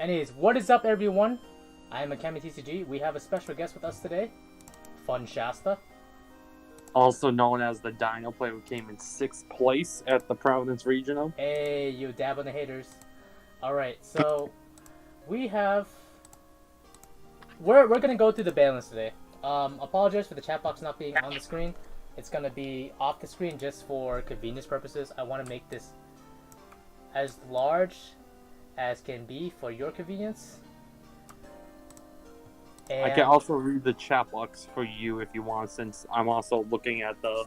Anyways, what is up, everyone? I am AkemiTCG. We have a special guest with us today, Fun Shasta. Also known as the Dino player who came in 6th place at the Providence Regional. Hey, you dab on the haters. Alright, so we have... We're gonna go through the Banlist today. Apologize for the chat box not being on the screen. It's gonna be off the screen just for convenience purposes. I want to make this as large as can be for your convenience. And I can also read the chat box for you if you want, since I'm also looking at the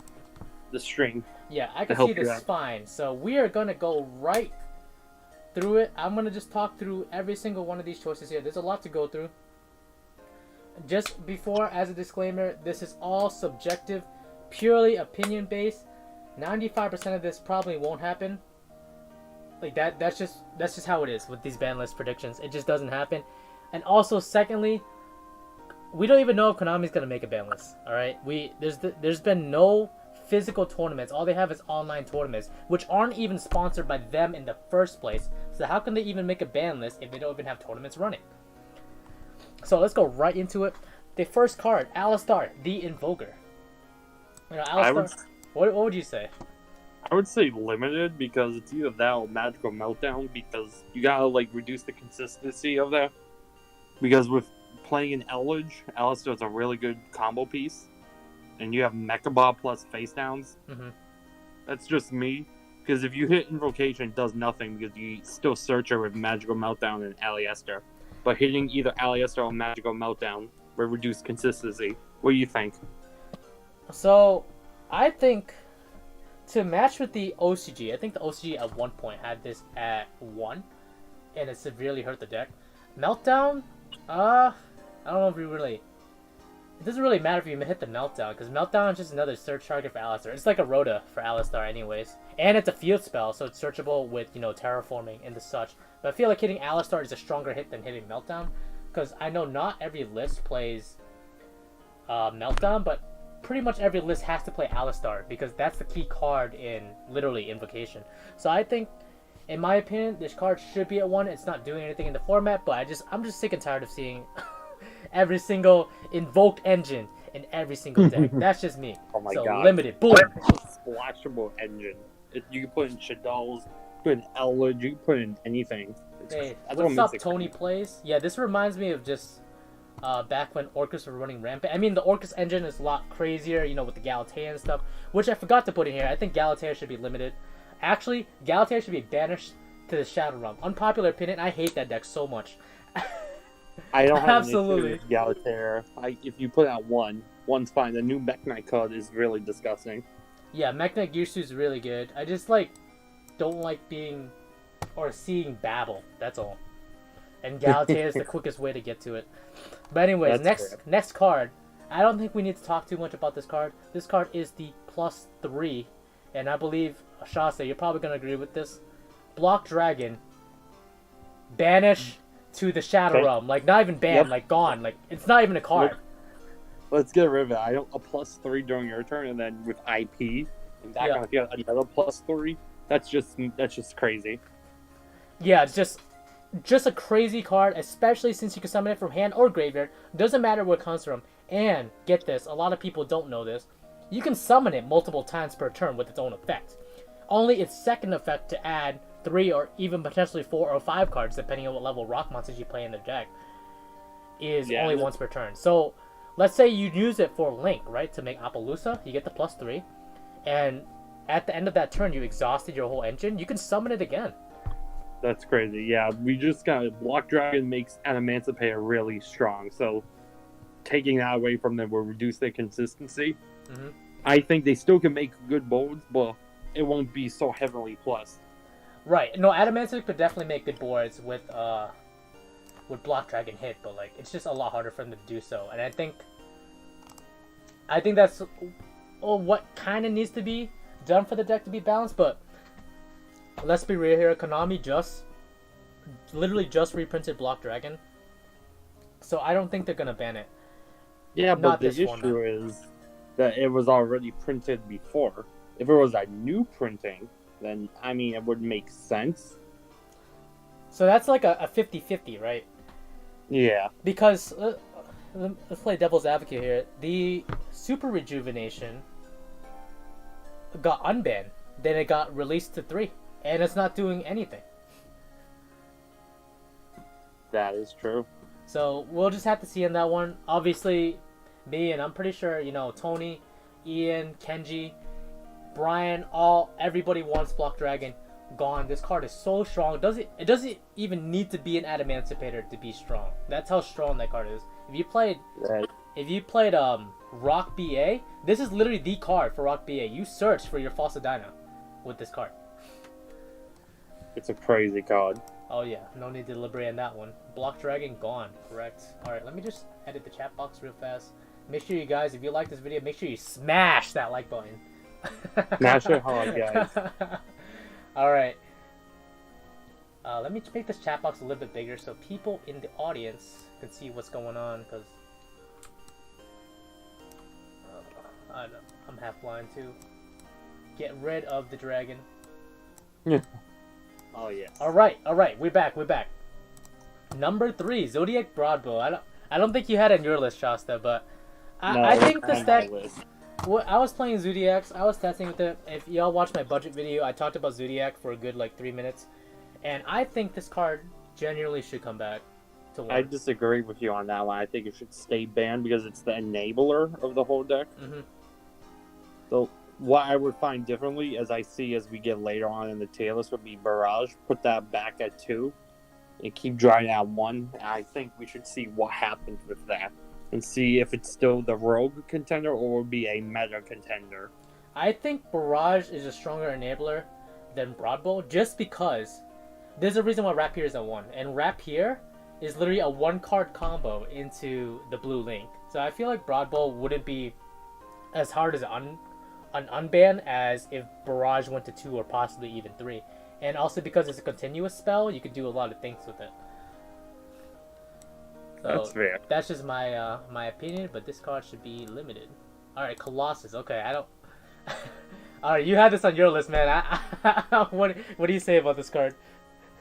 stream. yeah, I can see this fine. So we are gonna go right through it. I'm gonna just talk through every single one of these choices here. There's a lot to go through. Just before, as a disclaimer, this is all subjective, purely opinion based. 95% of this probably won't happen. Like that's just how it is with these ban list predictions. It just doesn't happen. And also, secondly, we don't even know if Konami's gonna make a ban list. All right, there's been no physical tournaments. All they have is online tournaments, which aren't even sponsored by them in the first place. So how can they even make a ban list if they don't even have tournaments running? So let's go right into it. The first card, Alistar, the Invoker. You know, Alistar. What would you say? I would say limited, because it's either that or Magical Meltdown, because you gotta reduce the consistency of that. Because with playing in Elage, Alistar's a really good combo piece, and you have Mecha Bob plus face downs. Mm-hmm. That's just me, because if you hit Invocation, it does nothing because you still search her with Magical Meltdown and Aliester. But hitting either Aliester or Magical Meltdown will reduce consistency. What do you think? So, I think to match with the OCG, I think the OCG at one point had this at 1, and it severely hurt the deck. Meltdown, I don't know if you really... It doesn't really matter if you hit the Meltdown, because Meltdown is just another search target for Alistar. It's like a Rhoda for Alistar anyways. And it's a field spell, so it's searchable with, terraforming and the such. But I feel like hitting Alistar is a stronger hit than hitting Meltdown, because I know not every list plays Meltdown, but pretty much every list has to play Alistar, because that's the key card in, literally, Invocation. So I think, in my opinion, this card should be at 1. It's not doing anything in the format, but I'm just sick and tired of seeing every single invoked engine in every single deck. That's just me. Oh my so god. Limited. Boom. Splashable engine. You can put in Shaddolls, put in Elwood, you can put in anything. Hey, what's up, Tony Plays? Yeah, this reminds me of just back when Orcus were running rampant. I mean, the Orcus engine is a lot crazier, with the Galatea and stuff, which I forgot to put in here. I think Galatea should be limited. Actually, Galatea should be banished to the Shadow Realm. Unpopular opinion, I hate that deck so much. I don't have absolutely an issue with Galatea. If you put out one's fine. The new Mech Knight card is really disgusting. Yeah, Mech Knight Gearsu is really good. I just don't like being or seeing Babel. That's all. And Galatea is the quickest way to get to it. But anyways, next card. I don't think we need to talk too much about this card. This card is the +3, and I believe Shasta, you're probably gonna agree with this. Block Dragon. Banish to the Shadow Realm. Not even banned, gone. It's not even a card. Let's get rid of it. I don't a +3 during your turn, and then with IP, and that kind of get another +3. That's just crazy. Yeah, it's just a crazy card, especially since you can summon it from hand or graveyard. Doesn't matter where it comes from. And get this, a lot of people don't know this. You can summon it multiple times per turn with its own effect. Only its second effect to add 3 or even potentially 4 or 5 cards, depending on what level rock monsters you play in the deck, is only once per turn. So let's say you use it for Link, right, to make Appaloosa. You get the +3, and at the end of that turn, you exhausted your whole engine. You can summon it again. That's crazy. Yeah, we just got Block Dragon makes an Emancipator really strong. So taking that away from them will reduce their consistency. Mm-hmm. I think they still can make good boards, but it won't be so heavily plus. Right. No, Adamantic could definitely make good boards with Block Dragon hit, but it's just a lot harder for them to do so. And I think that's what kind of needs to be done for the deck to be balanced. But let's be real here. Konami literally just reprinted Block Dragon, so I don't think they're gonna ban it. Yeah, but the issue is that it was already printed before. If it was a new printing, then it would make sense. So that's like a 50-50, right? Yeah. Because let's play devil's advocate here. The Super Rejuvenation got unbanned, then it got released to 3, and it's not doing anything. That is true. So we'll just have to see on that one. Obviously, me and I'm pretty sure Tony, Ian, Kenji, Brian, everybody wants Block Dragon gone. This card is so strong. It doesn't even need to be an Adamancipator to be strong. That's how strong that card is. If you played Rock BA, this is literally the card for Rock BA. You search for your Falsadina with this card. It's a crazy card. Oh yeah, no need to deliberate on that one. Block Dragon gone, correct. Alright, let me just edit the chat box real fast. Make sure you guys, if you like this video, make sure you smash that like button. Smash it hard, guys. Alright. Let me make this chat box a little bit bigger so people in the audience can see what's going on, because I'm half blind too. Get rid of the dragon. Oh yeah. Alright, we're back. Number 3, Zodiac Broadbow. I don't think you had it on your list, Shasta, but I think this deck. Well, I was playing Zodiacs. I was testing with it. If y'all watched my budget video, I talked about Zodiac for a good 3 minutes, and I think this card genuinely should come back to 1. I disagree with you on that one. I think it should stay banned because it's the enabler of the whole deck. Mm-hmm. So what I would find differently, as we get later on in the tier list, would be Barrage. Put that back at 2 and keep drawing at 1. And I think we should see what happens with that and see if it's still the rogue contender or will be a meta contender. I think Barrage is a stronger enabler than Broadbow just because there's a reason why Rapier is at 1. And Rapier is literally a 1-card combo into the blue link. So I feel like Broadbow wouldn't be as hard as an unban as if Barrage went to 2 or possibly even 3. And also because it's a continuous spell, you can do a lot of things with it. So that's fair. That's just my my opinion, but this card should be limited. Alright, Colossus. Okay, I don't... Alright, you had this on your list, man. What do you say about this card?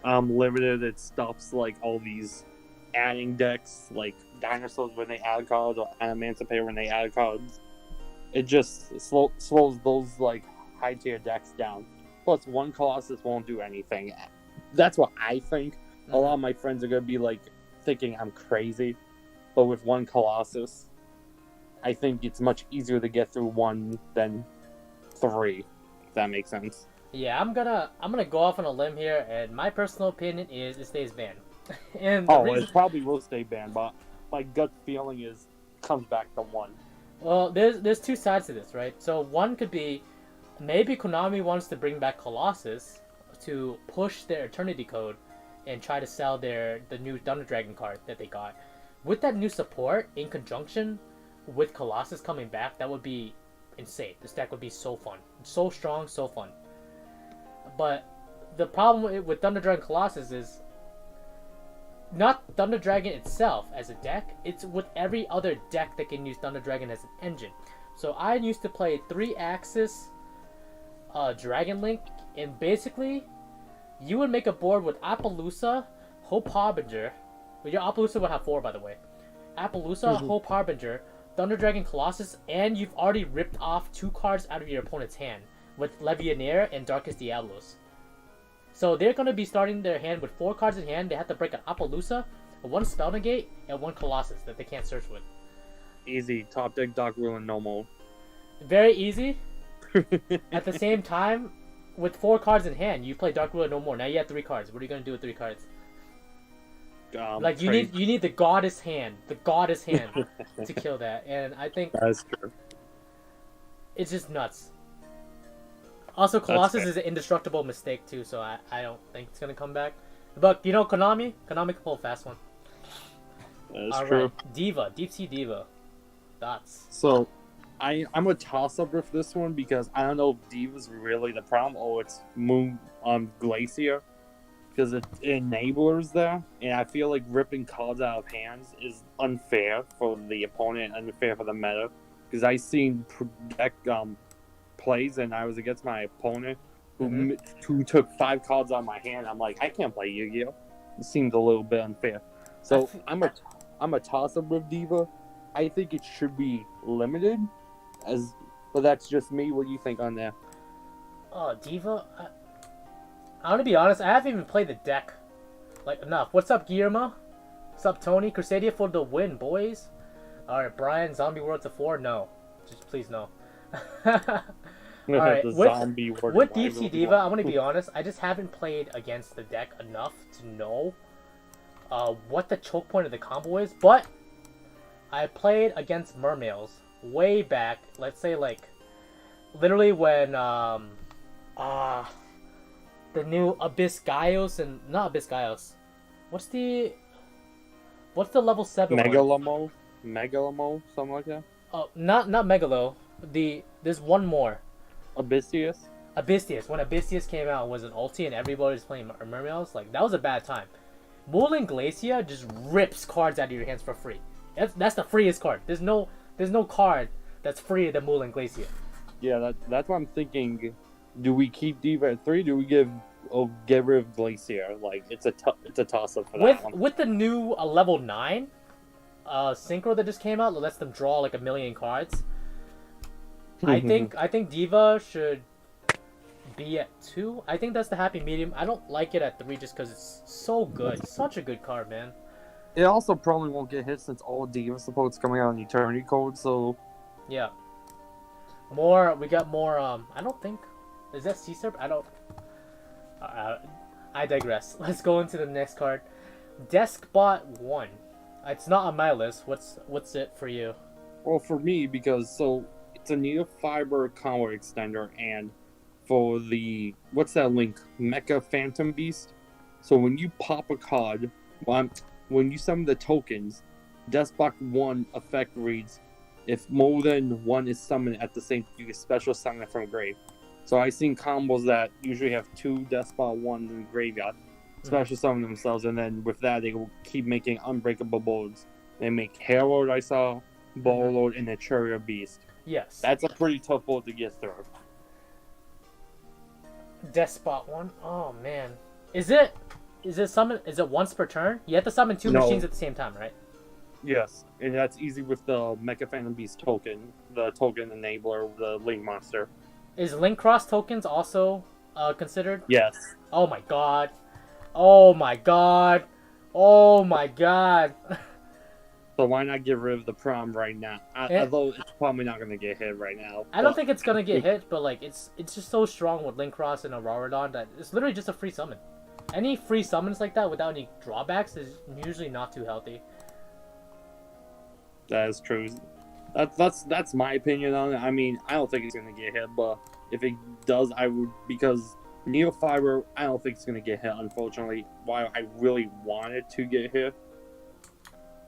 Limited, it stops all these adding decks, like Dinosaurs when they add cards, or Emancipator when they add cards. It just slows those high tier decks down. Plus, 1 Colossus won't do anything. That's what I think. A lot of my friends are gonna be thinking I'm crazy, but with 1 Colossus, I think it's much easier to get through 1 than 3. If that makes sense. Yeah, I'm gonna go off on a limb here, and my personal opinion is it stays banned. And it probably will stay banned, but my gut feeling is it comes back to 1. Well, there's 2 sides to this, right? So one could be maybe Konami wants to bring back Colossus to push their Eternity Code and try to sell the new Thunder Dragon card that they got. With that new support in conjunction with Colossus coming back, that would be insane. This deck would be so fun, so strong, so fun. But the problem with Thunder Dragon Colossus is not Thunder Dragon itself as a deck, it's with every other deck that can use Thunder Dragon as an engine. So I used to play 3-axis Dragon Link, and basically you would make a board with Appaloosa, Hope Harbinger. Well, your Appaloosa would have 4, by the way. Appaloosa, Hope Harbinger, Thunder Dragon Colossus, and you've already ripped off 2 cards out of your opponent's hand with Legionnaire and Darkest Diablos. So they're going to be starting their hand with 4 cards in hand. They have to break an Appaloosa, 1 Spell Negate, and 1 Colossus that they can't search with. Easy. Top deck Dark Ruin no more. Very easy. At the same time, with 4 cards in hand, you play Dark Ruler no more. Now you have 3 cards. What are you gonna do with 3 cards? You need the goddess hand to kill that, and I think that's true. It's just nuts. Also, Colossus is an indestructible mistake too, so I don't think it's gonna come back. But Konami can pull a fast one. That's true. Right. Diva, Deep Sea Diva, thoughts? So, I'm a toss-up with this one because I don't know if Diva's really the problem or it's Moon Glacier, because it's enablers there, and I feel like ripping cards out of hands is unfair for the opponent and unfair for the meta, because I seen deck plays and I was against my opponent who took 5 cards out of my hand. I'm like, I can't play Yu-Gi-Oh! seems a little bit unfair. So I I'm a toss up with Diva. I think it should be limited, but that's just me. What do you think on that? Oh, Diva. I want to be honest. I haven't even played the deck like enough. What's up, Guillermo? What's up, Tony? Crusadia for the win, boys. All right, Brian. Zombie World to 4. No, just please no. All right, The zombie word with DT Diva, I'm gonna be honest. I just haven't played against the deck enough to know what the choke point of the combo is. But I played against Mermails way back. Let's say like literally when the new Abyss Gaios and not Abyss Gaios. What's the level 7 one? Megalamo, something like that. Oh, not Megalo. There's one more. Abyssius. When Abyssius came out, was an ulti and everybody was playing Mermails. Like that was a bad time. Mulan Glacia just rips cards out of your hands for free. That's the freest card. There's no card that's freer than Mulan Glacia. Yeah, that's what I'm thinking. Do we keep Diva at 3? Do we get rid of Glacier? Like it's a toss up for that one. With the new level 9 synchro that just came out that lets them draw like 1 million cards. I think Diva should be at 2. I think that's the happy medium. I don't like it at 3 just because it's so good. Such a good card, man. It also probably won't get hit since all Diva support's coming out on Eternity Code. So yeah, we got more. I don't think is that C-Serp? I don't. I digress. Let's go into the next card. Deskbot 1. It's not on my list. What's it for you? Well, for me, because it's a Neofiber combo extender, and for the what's that link? Mecha Phantom Beast. So when you pop a card, when you summon the tokens, Deskbot 1 effect reads, if more than one is summoned at the same, you can special summon it from grave. So I've seen combos that usually have 2 Despot 1s in the graveyard, special summon themselves, and then with that they will keep making unbreakable boards. They make Herald, I saw, Bowlord, and a Courier Beast. Yes. That's a pretty tough board to get through. Despot 1? Oh man. Is it once per turn? You have to summon 2 machines at the same time, right? Yes, and that's easy with the Mecha Phantom Beast token, the token enabler, the Link Monster. Is Link Cross tokens also considered? Yes. Oh my god. Oh my god. Oh my god. So why not get rid of the prom right now? Although it's probably not going to get hit right now. I don't think it's going to get hit, but like it's just so strong with Link Cross and Auroradon that it's literally just a free summon. Any free summons like that without any drawbacks is usually not too healthy. That is true. That's my opinion on it. I mean, I don't think it's gonna get hit, but if it does, I would, because Neofiber, I don't think it's gonna get hit. Unfortunately, while I really want it to get hit,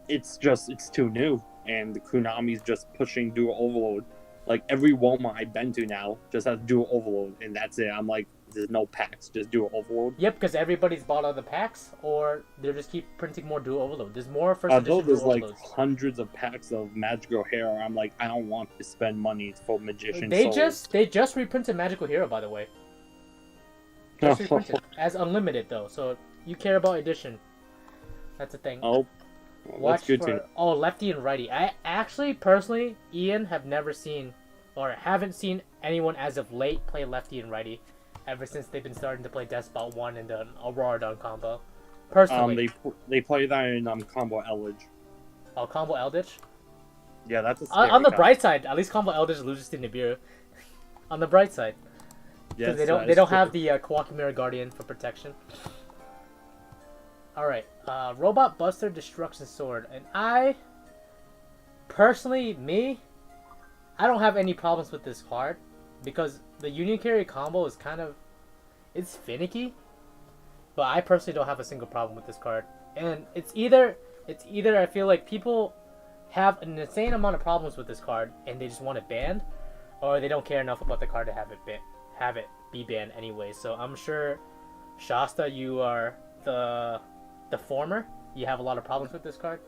it's too new, and the Konami's just pushing Dual Overload. Like every Walmart I've been to now just has Dual Overload, and that's it. I'm like, there's no packs, just Dual Overload. Yep, because everybody's bought all the packs, or they just keep printing more Dual Overload. There's more first edition Although there's Dual like Overloads. hundreds of packs of Magical Hero, I'm like, I don't want to spend money for Magician They Souls. just reprinted Magical Hero, by the way. Just reprinted as unlimited though, so you care about edition. That's the thing. Oh, well, that's good to. Oh, lefty and righty. I actually, personally, Ian, have never seen, or haven't seen anyone as of late play lefty and righty, ever since they've been starting to play Despot 1 and the Auroradon combo. Personally. They play that in combo Eldritch. Oh, combo Eldritch? Yeah, that's a on the bright side, at least combo Eldritch loses to Nibiru. On the bright side. Because yes, they don't have the Kawaki Mirror Guardian for protection. Alright, Robot Buster Destruction Sword. And I don't have any problems with this card. Because the Union Carry combo is it's finicky. But I personally don't have a single problem with this card. And it's either I feel like people have an insane amount of problems with this card and they just want it banned, or they don't care enough about the card to have it be banned anyway. So I'm sure, Shasta, you are the former. You have a lot of problems with this card.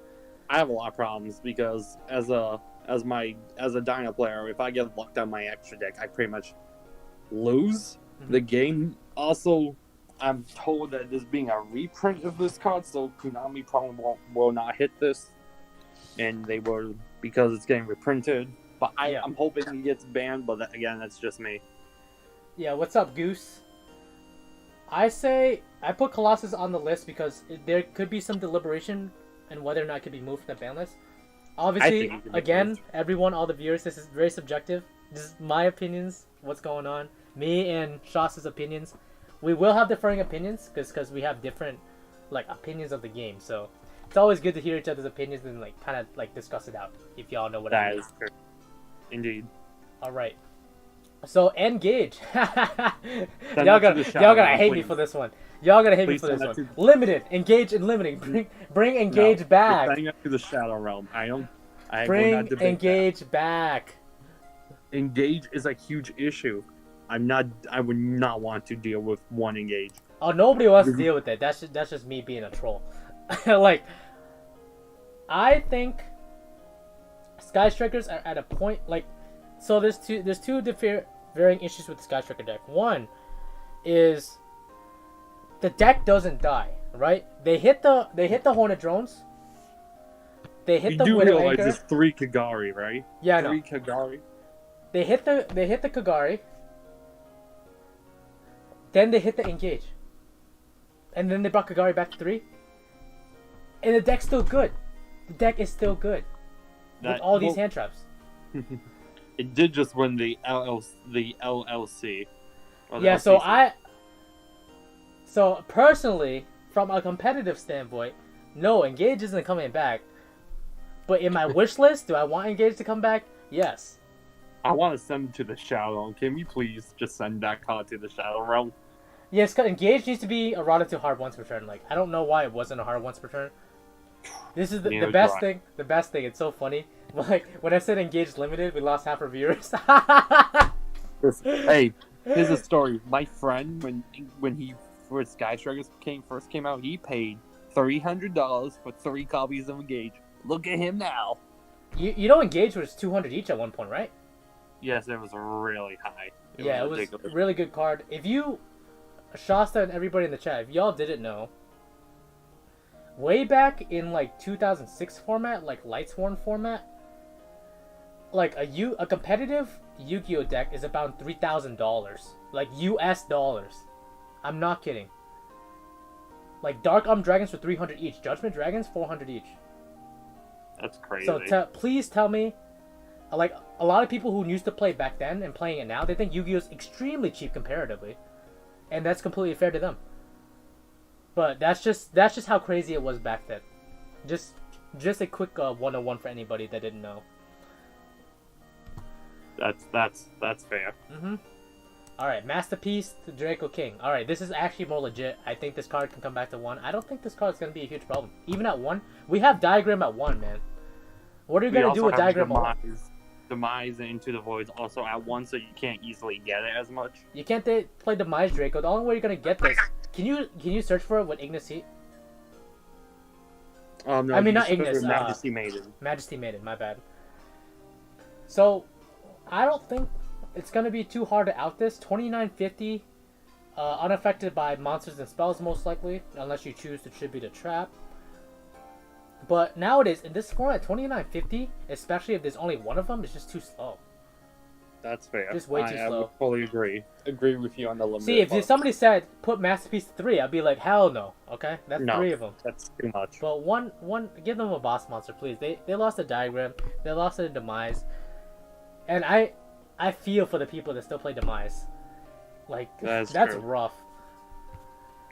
I have a lot of problems because as a Dino player, if I get locked on my extra deck, I pretty much lose the game. Also, I'm told that this being a reprint of this card, so Konami probably will not hit this, and they will because it's getting reprinted. But I'm hoping it gets banned. But again, that's just me. Yeah, what's up, Goose? I say I put Colossus on the list because there could be some deliberation and whether or not it could be moved from the ban list. Obviously, again, everyone, all the viewers, this is very subjective. This is my opinions, what's going on. Me and Shasta's opinions. We will have differing opinions because we have different opinions of the game. So it's always good to hear each other's opinions and kind of discuss it out. If y'all know what I mean. That is true. Indeed. All right. So Engage. y'all gotta hate me for this one. Y'all gotta hate me for this one. Limited, Engage, and limiting. Bring Engage back. Sending up to the Shadow Realm. Bring Engage back. Engage is a huge issue. I would not want to deal with one Engage. Oh, nobody wants to deal with it. That's just me being a troll. I think Sky Strikers are at a point so there's two varying issues with the Sky Striker deck. One is the deck doesn't die, right? They hit the Hornet Drones. They hit the Widow Anchor. There's 3 Kagari, right? Yeah, 3 Kagari. They hit the Kagari. Then they hit the Engage. And then they brought Kagari back to 3. And the deck's still good. The deck is still good. With all these hand traps. It did just win the LLC. Yeah, so personally, from a competitive standpoint, no, Engage isn't coming back. But in my wish list, do I want Engage to come back? Yes. I want to send it to the Shadow. Can we please just send that card to the Shadow Realm? Yes, because Engage needs to be eroded to hard once per turn. I don't know why it wasn't a hard once per turn. This is the best thing. The best thing. It's so funny. When I said Engage limited, we lost half our viewers. Hey, here's a story. My friend, when he first Sky Strikers first came out, he paid $300 for 3 copies of Engage. Look at him now. You know Engage was 200 each at one point, right? Yes, it was really high. It was a really good card. If you, Shasta and everybody in the chat, if y'all didn't know, way back in 2006 format, Lightsworn format, a competitive Yu-Gi-Oh deck is about $3,000, US dollars. I'm not kidding. Dark Dragons for 300 each, Judgment Dragons 400 each. That's crazy. So please tell me, a lot of people who used to play back then and playing it now, they think Yu-Gi-Oh is extremely cheap comparatively, and that's completely fair to them. But that's just how crazy it was back then. Just a quick 101 for anybody that didn't know. That's fair. All right, Masterpiece to Draco King. All right, this is actually more legit. I think this card can come back to 1. I don't think this card is gonna be a huge problem. Even at 1, we have Diagram at 1, man. What are you gonna do with Diagram at 1? Demise and Into the Voids also at 1, so you can't easily get it as much. You can't play Demise Draco. The only way you're gonna get this. Can you search for it with Ignis Heat? No, I mean not Ignis. Majesty Maiden. Majesty Maiden. My bad. So, I don't think it's gonna be too hard to out this. 2950, unaffected by monsters and spells most likely, unless you choose to tribute a trap. But nowadays, in this format, 2950, especially if there's only one of them, is just too slow. That's fair. Just way too slow. I would fully agree. Agree with you on the limit. See, if somebody said put Masterpiece 3, I'd be like, hell no. Okay, that's 3 of them. That's too much. But one, give them a boss monster, please. They lost a Diagram. They lost a Demise, and I feel for the people that still play Demise. That's rough.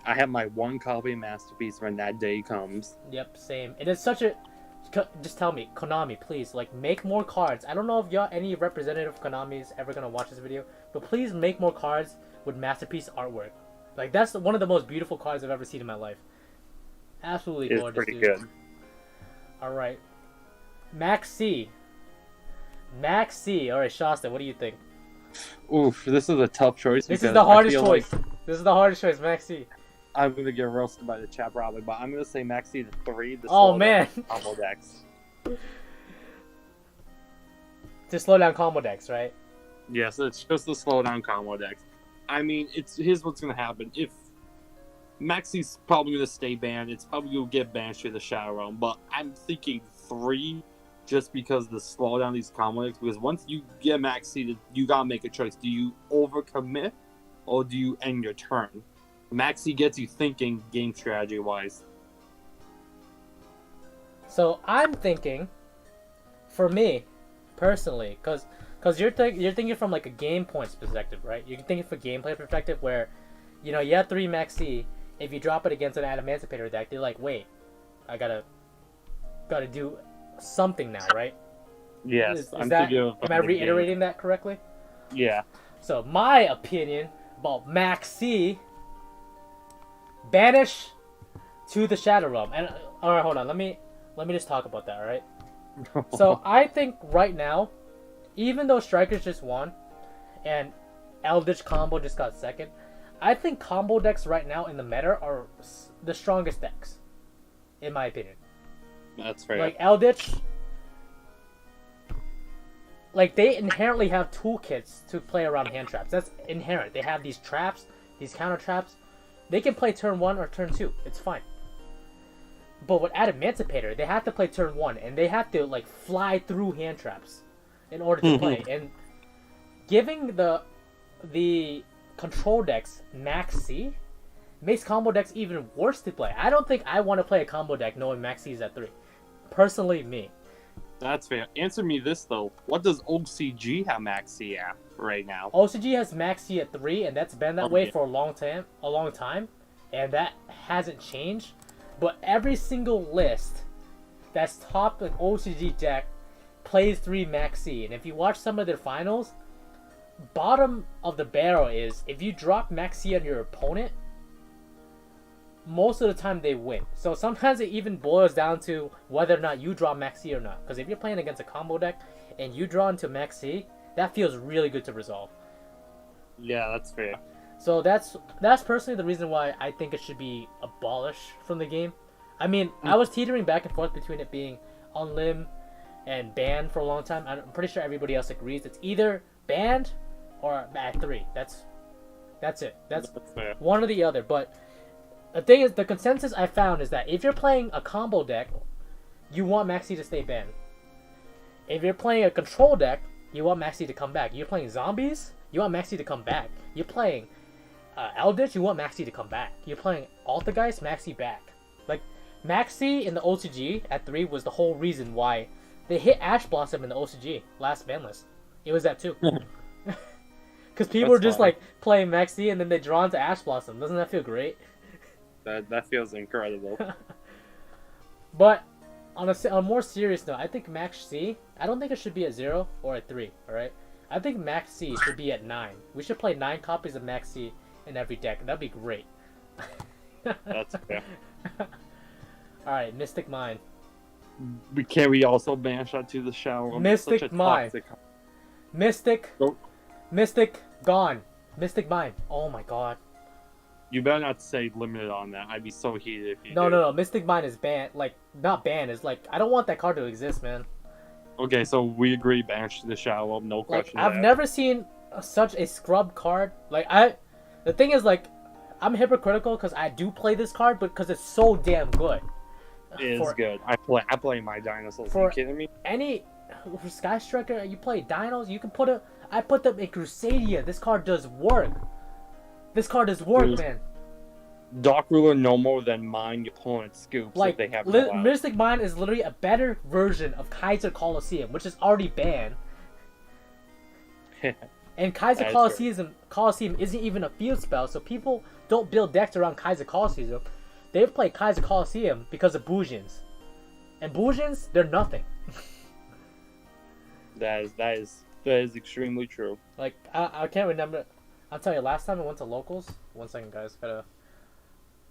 I have my 1 copy of Masterpiece when that day comes. Yep, same. It is such a... Just tell me, Konami, please, make more cards. I don't know if any representative of Konami is ever going to watch this video, but please make more cards with Masterpiece artwork. That's one of the most beautiful cards I've ever seen in my life. Absolutely gorgeous, it's pretty dude. good. Alright. Max C. Alright, Shasta, what do you think? Oof, this is a tough choice. This is the hardest choice. This is the hardest choice, Max C. I'm gonna get roasted by the chat probably, but I'm gonna say Maxi to 3. Oh man! Combo decks. To slow down combo decks, right? Yes, it's just the slow down combo decks. I mean, here's what's gonna happen. Maxi's probably going to stay banned. It's probably going to get banned to the Shadow Realm. But I'm thinking 3 just because the slow down these combo decks. Because once you get Maxi, you got to make a choice. Do you overcommit or do you end your turn? Maxi gets you thinking game strategy wise. So I'm thinking, for me, personally, because you're thinking from like a game points perspective, right? You're thinking from gameplay perspective where, you have 3 Maxi. If you drop it against an AkemiTCG deck, they're like, wait, I gotta do something now, right? Yes, am I reiterating that correctly? Yeah. So my opinion about Maxi, banish to the Shadow Realm. And all right, hold on, let me just talk about that, all right? So I think right now, even though Strikers just won, and Eldritch Combo just got second, I think combo decks right now in the meta are the strongest decks, in my opinion. That's fair. Like Eldritch, like they inherently have toolkits to play around hand traps. That's inherent. They have these traps, these counter traps. They can play turn 1 or turn 2. It's fine. But with AkemiTCG, they have to play turn 1, and they have to like fly through hand traps in order to play. And giving the control decks Maxi makes combo decks even worse to play. I don't think I want to play a combo deck knowing Maxi is at 3. Personally, me. That's fair. Answer me this though: what does OCG have Maxi at right now? OCG has Maxi at 3, and that's been that way for a long time, and that hasn't changed. But every single list that's topped an OCG deck plays 3 Maxi, and if you watch some of their finals, bottom of the barrel is if you drop Maxi on your opponent, most of the time they win. So sometimes it even boils down to whether or not you draw Maxi or not. Because if you're playing against a combo deck and you draw into Maxi, that feels really good to resolve. Yeah, that's fair. So that's personally the reason why I think it should be abolished from the game. I mean, I was teetering back and forth between it being on limb and banned for a long time. I'm pretty sure everybody else agrees. It's either banned or at 3. That's it. That's fair. One or the other. But the thing is, the consensus I found is that if you're playing a combo deck, you want Maxi to stay banned. If you're playing a control deck, you want Maxi to come back. You're playing zombies, you want Maxi to come back. You're playing Eldritch, you want Maxi to come back. You're playing Altergeist, Maxi back. Like, Maxi in the OCG at 3 was the whole reason why they hit Ash Blossom in the OCG last Banlist. It was at 2. Because people were just like playing Maxi and then they draw into Ash Blossom. Doesn't that feel great? That feels incredible. But on a more serious note, I think Maxi, I don't think it should be at 0 or at 3, alright? I think Maxi should be at 9. We should play 9 copies of Maxi in every deck. That'd be great. That's fair. Alright, Mystic Mine. Can we also ban shot to the shower? Mystic Mine. Mystic gone. Mystic Mine. Oh my god. You better not say limited on that. I'd be so heated if you did. No. Mystic Mine is banned. Like, not banned. It's like, I don't want that card to exist, man. Okay, so we agree, banish to the shadow. No question. I've never seen such a scrub card. Like, the thing is, like, I'm hypocritical because I do play this card, but because it's so damn good. It is good. I play my dinosaurs. Are you kidding me? For Sky Striker, you play dinos, you can I put them in Crusadia. This card does work. Man. Dark Ruler no more than mine your opponent's scoops like, if they have Mystic Mine is literally a better version of Kaiser Coliseum, which is already banned. And Kaiser Coliseum isn't even a field spell, so people don't build decks around Kaiser Coliseum. They play Kaiser Coliseum because of Bougians. And Bougians, they're nothing. That is extremely true. Like, I can't remember. I'll tell you, last time I went to locals. 1 second, guys.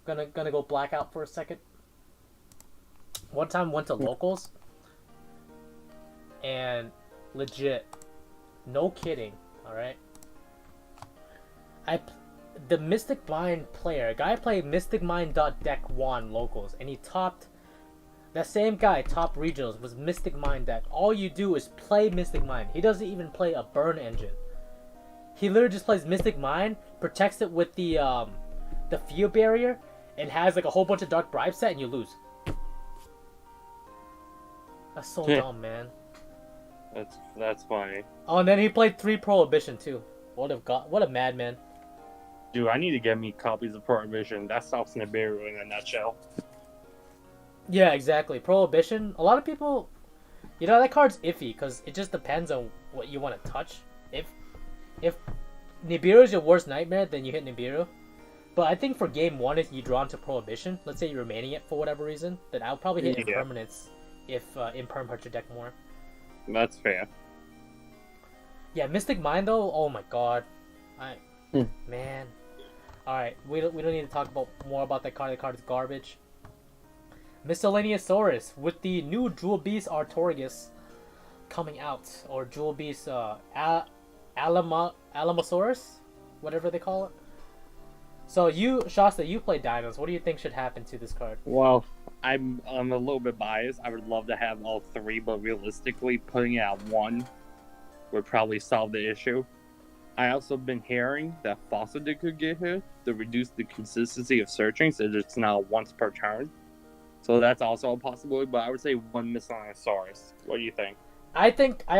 Gonna go blackout for a second. One time I went to locals. And legit, no kidding, alright? The Mystic Mind player, a guy played Mystic Mind.deck 1 locals, and he topped. That same guy topped regionals was Mystic Mind deck. All you do is play Mystic Mind. He doesn't even play a burn engine. He literally just plays Mystic Mind, protects it with the field barrier, and has like a whole bunch of Dark Bribe set, and you lose. That's so dumb, man. That's funny. Oh, and then he played 3 Prohibition too. What a madman. Dude, I need to get me copies of Prohibition. That stops Nibiru in a nutshell. Yeah, exactly. Prohibition. A lot of people, that card's iffy because it just depends on what you want to touch. If Nibiru is your worst nightmare, then you hit Nibiru. But I think for game 1, if you draw into Prohibition, let's say you're remaining it for whatever reason, then I'll probably hit Impermanence if Imperm hurts your deck more. That's fair. Yeah, Mystic Mind though, oh my god. Man. Alright, we don't need to talk more about that card. The card is garbage. Miscellaneousaurus with the new Jewel Beast Artorigus coming out, or Jewel Beast Alamosaurus, whatever they call it. So Shasta, you play Dinos. What do you think should happen to this card? Well, I'm a little bit biased. I would love to have all 3, but realistically, putting it at 1 would probably solve the issue. I also been hearing that Fossil Dig could get hit to reduce the consistency of searching, so it's now once per turn. So that's also a possibility, but I would say 1 Miscellaneousaurus. What do you think? I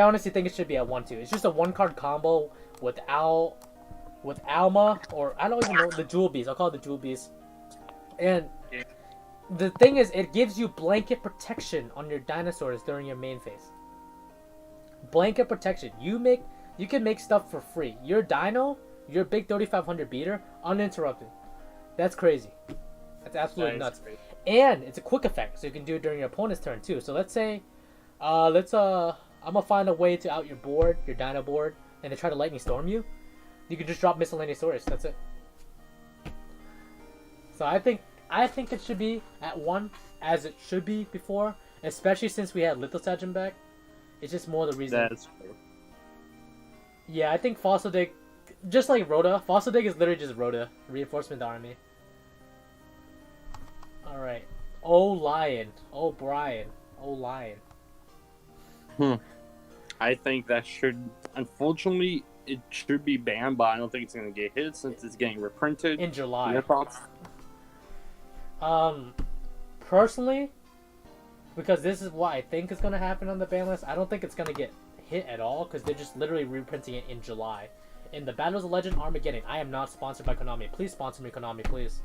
honestly think it should be at 1-2. It's just a 1-card combo with Alma, or I don't even know, the Jewel Beast. I'll call it the Jewel Beast. And the thing is, it gives you blanket protection on your dinosaurs during your main phase. Blanket protection. You can make stuff for free. Your dino, your big 3500 beater, uninterrupted. That's crazy. That's absolutely nuts. Crazy. And it's a quick effect, so you can do it during your opponent's turn too. So let's say, I'm gonna find a way to out your board, your dino board, and they try to lightning storm you. You can just drop Miscellaneousaurus. That's it. So I think it should be at 1, as it should be before, especially since we had Lithosagem back. It's just more the reason. That's true. Yeah, I think Fossil Dig, just like Rhoda, Fossil Dig is literally just Rhoda, reinforcement army. Alright. Lion. Brian. Lion. I think that should, unfortunately, it should be banned, but I don't think it's going to get hit since it's getting reprinted. In July. Your thoughts? Personally, because this is what I think is going to happen on the ban list, I don't think it's going to get hit at all, because they're just literally reprinting it in July. In the Battles of Legend Armageddon, I am not sponsored by Konami. Please sponsor me, Konami, please.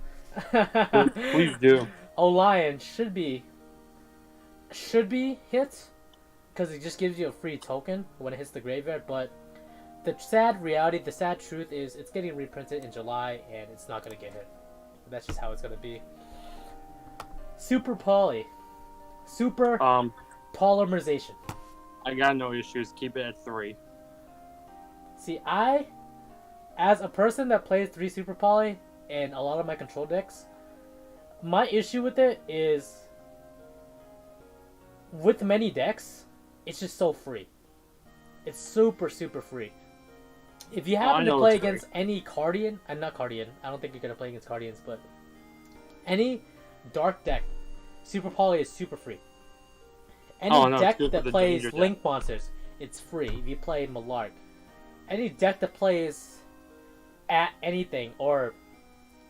Please do. Lion should be hit, because it just gives you a free token when it hits the graveyard, but the sad truth is it's getting reprinted in July and it's not going to get hit. That's just how it's going to be. Super polymerization. I got no issues. Keep it at 3. See, as a person that plays 3 Super Poly and a lot of my control decks, my issue with it is with many decks, it's just so free. It's super free. If you happen to play against any Cardian, I don't think you're going to play against Cardians, but any dark deck, Super Poly is super free. Any deck that plays Link monsters, it's free. If you play Malark. Any deck that plays at anything, or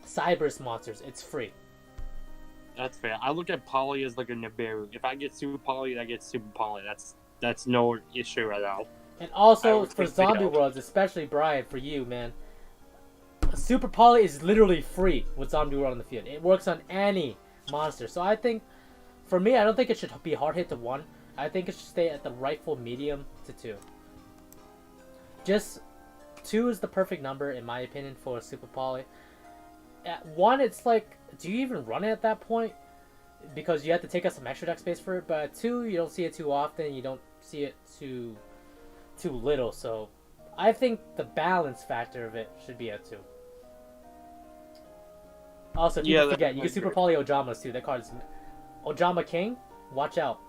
Cyberse monsters, it's free. That's fair. I look at Poly as like a Nibiru. If I get Super Poly, I get Super Poly. That's no issue at all. And also, for Zombie Worlds, especially Brian, for you, man, Super Poly is literally free with Zombie World on the field. It works on any monster. So I think, for me, I don't think it should be hard hit to 1. I think it should stay at the rightful medium to 2. Just 2 is the perfect number, in my opinion, for Super Poly. At 1, it's like, do you even run it at that point? Because you have to take up some extra deck space for it. But at 2, you don't see it too often. You don't see it too little. So I think the balance factor of it should be at 2. Also, people forget, you can Super Poly Ojamas too. That card is Ojama King. Watch out.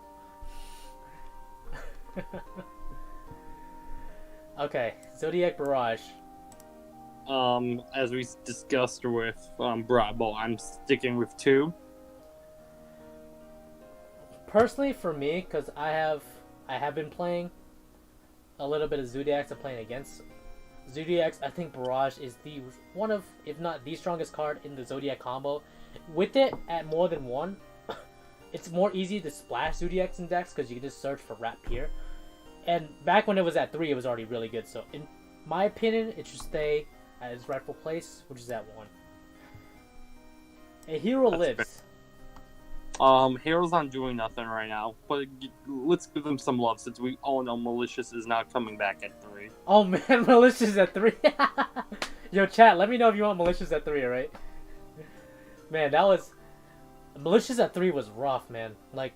Okay, Zodiac Barrage. As we discussed with Bravo, I'm sticking with 2. Personally, for me, because I have been playing a little bit of Zodiacs. I'm playing against Zodiacs. I think Barrage is one of, if not the strongest card in the Zodiac combo. with it at more than one, it's more easy to splash Zodiacs in decks because you can just search for Rat Pier. And back when it was at 3, it was already really good. So in my opinion, it should stay at its rightful place, which is at 1. A hero That's lives. Hero's not doing nothing right now, but let's give them some love since we all know Malicious is not coming back at 3. Oh man, Malicious at 3. Yo, chat, let me know if you want Malicious at 3, alright? Man, that was... Malicious at 3 was rough, man. Like,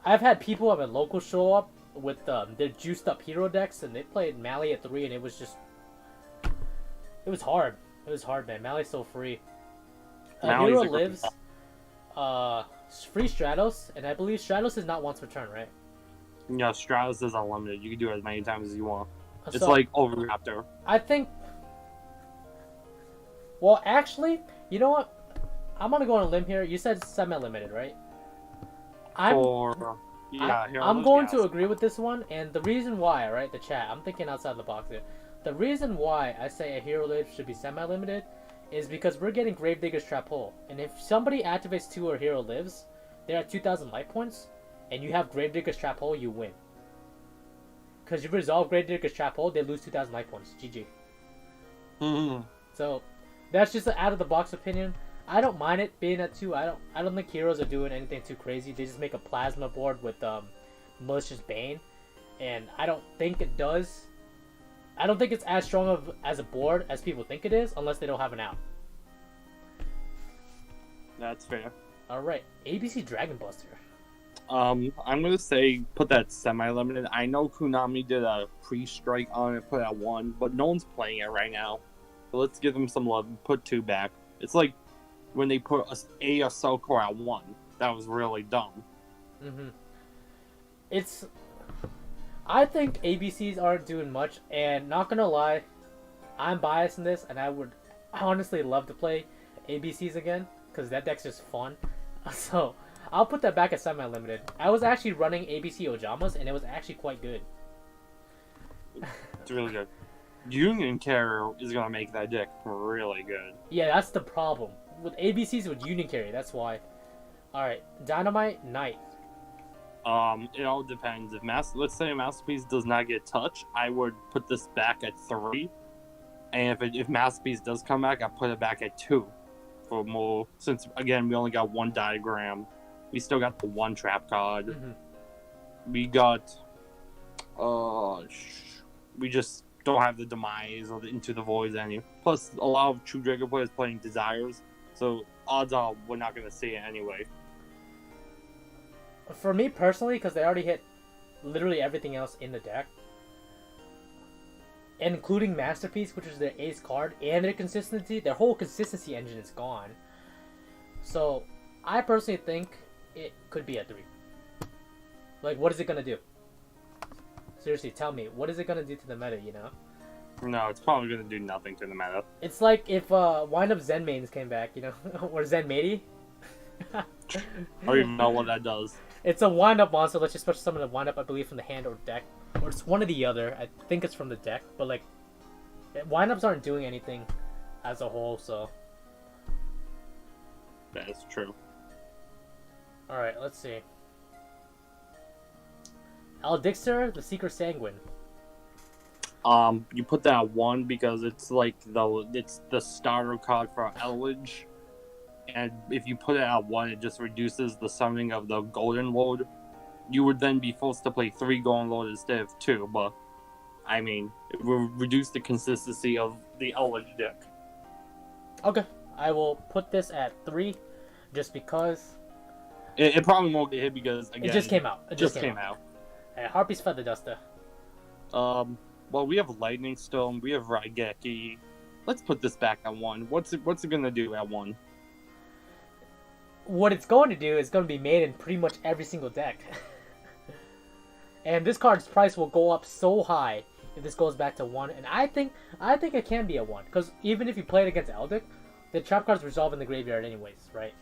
I've had people at my local show up with their juiced up hero decks, and they played Mally at 3, and it was just... It was hard. It was hard, man. Mally's so free. Hero lives... free Stratos, and I believe Stratos is not once per turn, right? Yeah, Stratos is unlimited. You can do it as many times as you want. It's So, like Overraptor. I think... Well, actually, you know what? I'm gonna go on a limb here. You said semi-limited, right? I'm going to agree with this one, and the reason why, right? The chat. I'm thinking outside the box here. The reason why I say a hero live should be semi-limited is because we're getting Gravedigger's Trap Hole, and if somebody activates 2 or hero lives, they're at 2,000 life points, and you have Gravedigger's Trap Hole, you win. Because you resolve Gravedigger's Trap Hole, they lose 2,000 life points. GG. Mm-hmm. So that's just an out of the box opinion. I don't mind it being at 2. I don't think heroes are doing anything too crazy. They just make a plasma board with Malicious Bane, and I don't think it does. I don't think it's as strong as a board as people think it is, unless they don't have an out. That's fair. All right, ABC Dragon Buster. I'm gonna say put that semi-limited. I know Konami did a pre-strike on it, put it at 1, but no one's playing it right now. So let's give them some love and put 2 back. It's like when they put a Assault Core at 1. That was really dumb. I think ABCs aren't doing much, and not gonna lie, I'm biased in this, and I would honestly love to play ABCs again, because that deck's just fun. So, I'll put that back at semi-limited. I was actually running ABC Ojamas, and it was actually quite good. It's really good. Union Carrier is gonna make that deck really good. Yeah, that's the problem. With ABCs with Union Carry, that's why. Alright, Dynamite Knight. It all depends. If let's say a Masterpiece does not get touched, I would put this back at 3. And if Masterpiece does come back, I put it back at 2. For more, since again we only got 1 diagram. We still got the 1 trap card. We got we just don't have the Demise or the Into the Voids any. Plus a lot of True Dragon players playing Desires, so odds are we're not gonna see it anyway. For me personally, because they already hit literally everything else in the deck, including Masterpiece, which is their ace card, and their consistency, their whole consistency engine is gone. So, I personally think it could be a 3. Like, what is it gonna do? Seriously, tell me, what is it gonna do to the meta, you know? No, it's probably gonna do nothing to the meta. It's like if Wind Up Zen Maidens came back, you know? Or Zen Maidie. I don't even know what that does. It's a wind-up monster. Let's just special summon a wind-up, I believe, from the hand or deck. Or it's one or the other. I think it's from the deck. But, like, wind-ups aren't doing anything as a whole, so... That is true. Alright, let's see. Aldixer, the Secret Sanguine. You put that at 1 because it's like it's the starter card for Elwich. And if you put it at 1, it just reduces the summoning of the Golden Lord. You would then be forced to play 3 Golden Lord instead of 2, but I mean, it will reduce the consistency of the Elwich deck. Okay, I will put this at 3, just because... It probably won't get hit because, again... It just came out. It just came out. Harpy's Feather Duster. Well, we have Lightning Stone, we have Raigeki. Let's put this back at 1. What's it gonna do at 1? What it's going to do is going to be made in pretty much every single deck. And this card's price will go up so high if this goes back to 1. And I think it can be a 1. Because even if you play it against Eldic, the trap cards resolve in the graveyard anyways, right?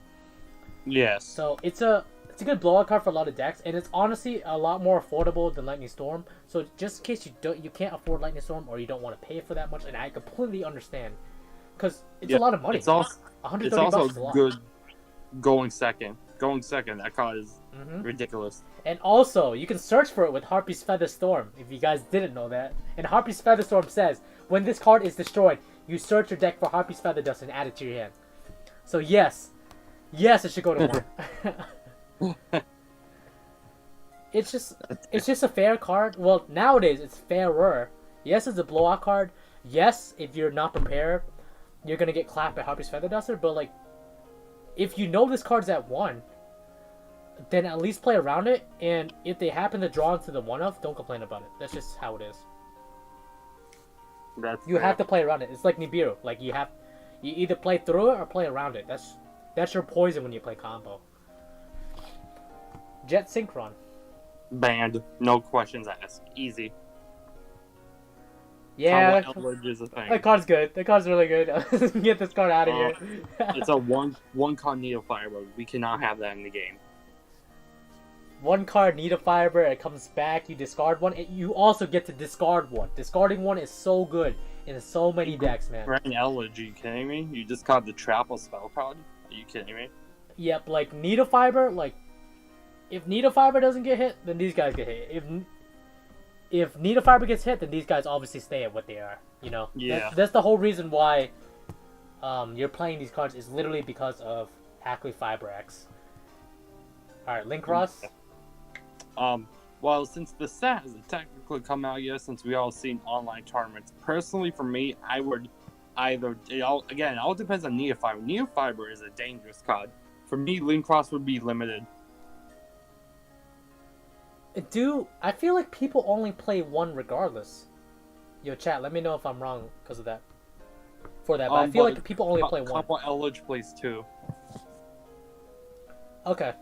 Yes. So it's a good blowout card for a lot of decks, and it's honestly a lot more affordable than Lightning Storm. So just in case you can't afford Lightning Storm or you don't want to pay for that much, and I completely understand. because it's a lot of money. It's also 130 it's also bucks is a lot. good going second. Going second, that card is ridiculous. And also, you can search for it with Harpy's Feather Storm, if you guys didn't know that. And Harpy's Feather Storm says, when this card is destroyed, you search your deck for Harpy's Feather Dust and add it to your hand. So yes, it should go to 1. It's just a fair card. Well, nowadays, it's fairer. Yes, it's a blowout card. Yes, if you're not prepared, you're going to get clapped by Harpy's Feather Duster, but like, if you know this card's at 1, then at least play around it, and if they happen to draw into the 1-of, don't complain about it. That's just how it is. You have to play around it. It's like Nibiru. Like, you either play through it or play around it. That's your poison when you play combo. Jet Synchron. Banned. No questions asked. Easy. Yeah, that card's good. That card's really good. Get this card out of here. It's a one card Needle Firebird. We cannot have that in the game. 1 card Needle Firebird. It comes back. You discard 1. You also get to discard 1. Discarding 1 is so good in so many decks, man. Right, Elledge, are you kidding me? You discard the Trap or Spell card? Are you kidding me? Yep, like Needle Fiber. Like, if Needle Fiber doesn't get hit, then these guys get hit. If Needle Fiber gets hit, then these guys obviously stay at what they are. You know. Yeah. That's the whole reason why you're playing these cards is literally because of Ackley Fiber X. All right, Link Cross. Well, since the set hasn't technically come out yet, since we all seen online tournaments, personally for me, I would either it all depends on Neofiber. Neofiber is a dangerous card. For me, Link Cross would be limited. I feel like people only play 1 regardless. Yo, chat, let me know if I'm wrong because of that. But I feel like people only play 1. Couple Elledge plays 2. Okay.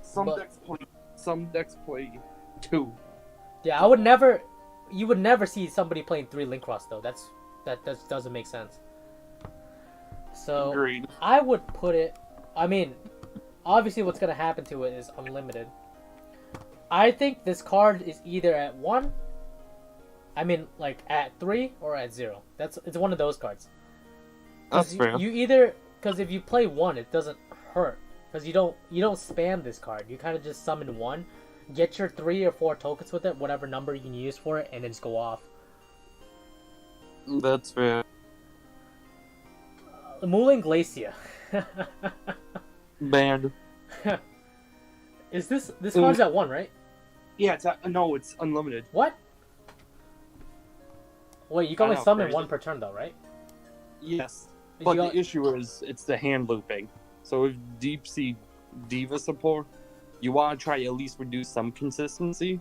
Some decks play 2. Yeah, you would never see somebody playing 3 Link Cross though. That doesn't make sense. So Agreed. I would put it. I mean, obviously, what's gonna happen to it is unlimited. I think this card is either at 1. I mean, like at 3 or at 0. It's one of those cards. That's fair. Because if you play 1, it doesn't hurt. Because you don't spam this card. You kind of just summon 1, get your 3 or 4 tokens with it, whatever number you can use for it, and then just go off. That's fair. Mulan Glacia. Banned. Is this card's at 1, right? Yeah, it's unlimited. What? Wait, you can only summon 1 per turn though, right? Yes. But the issue is it's the hand looping. So with Deep Sea Diva support, you want to try at least reduce some consistency.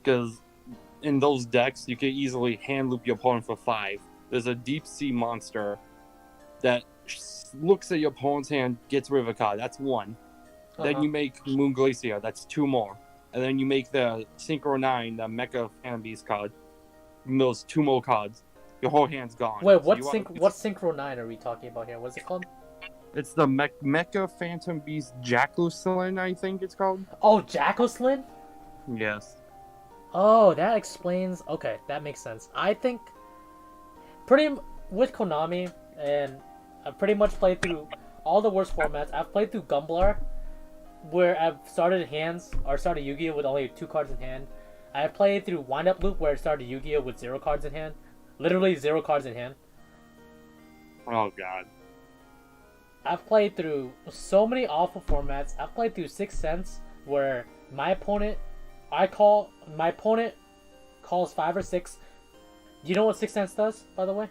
Because in those decks, you can easily hand loop your opponent for 5. There's a Deep Sea monster that looks at your opponent's hand, gets rid of a card. That's 1. Then you make Moon Glacier. That's 2 more. And then you make the Synchro 9, the Mecha Phantom Beast card. Those 2 more cards. Your whole hand's gone. Wait, what Synchro 9 are we talking about here? What's it called? It's the Mecha Phantom Beast Jackoslin, I think it's called. Oh, Jackoslin? Yes. Oh, that explains... Okay, that makes sense. I think... With Konami, and I've pretty much played through all the worst formats. I've played through Gumblar, where I've started Yu-Gi-Oh! With only 2 cards in hand. I've played through Wind Up Loop, where I started Yu-Gi-Oh! With 0 cards in hand. Literally 0 cards in hand. Oh, God. I've played through so many awful formats. I've played through 6th Sense, where my opponent calls 5 or 6. Do you know what 6th Sense does, by the way?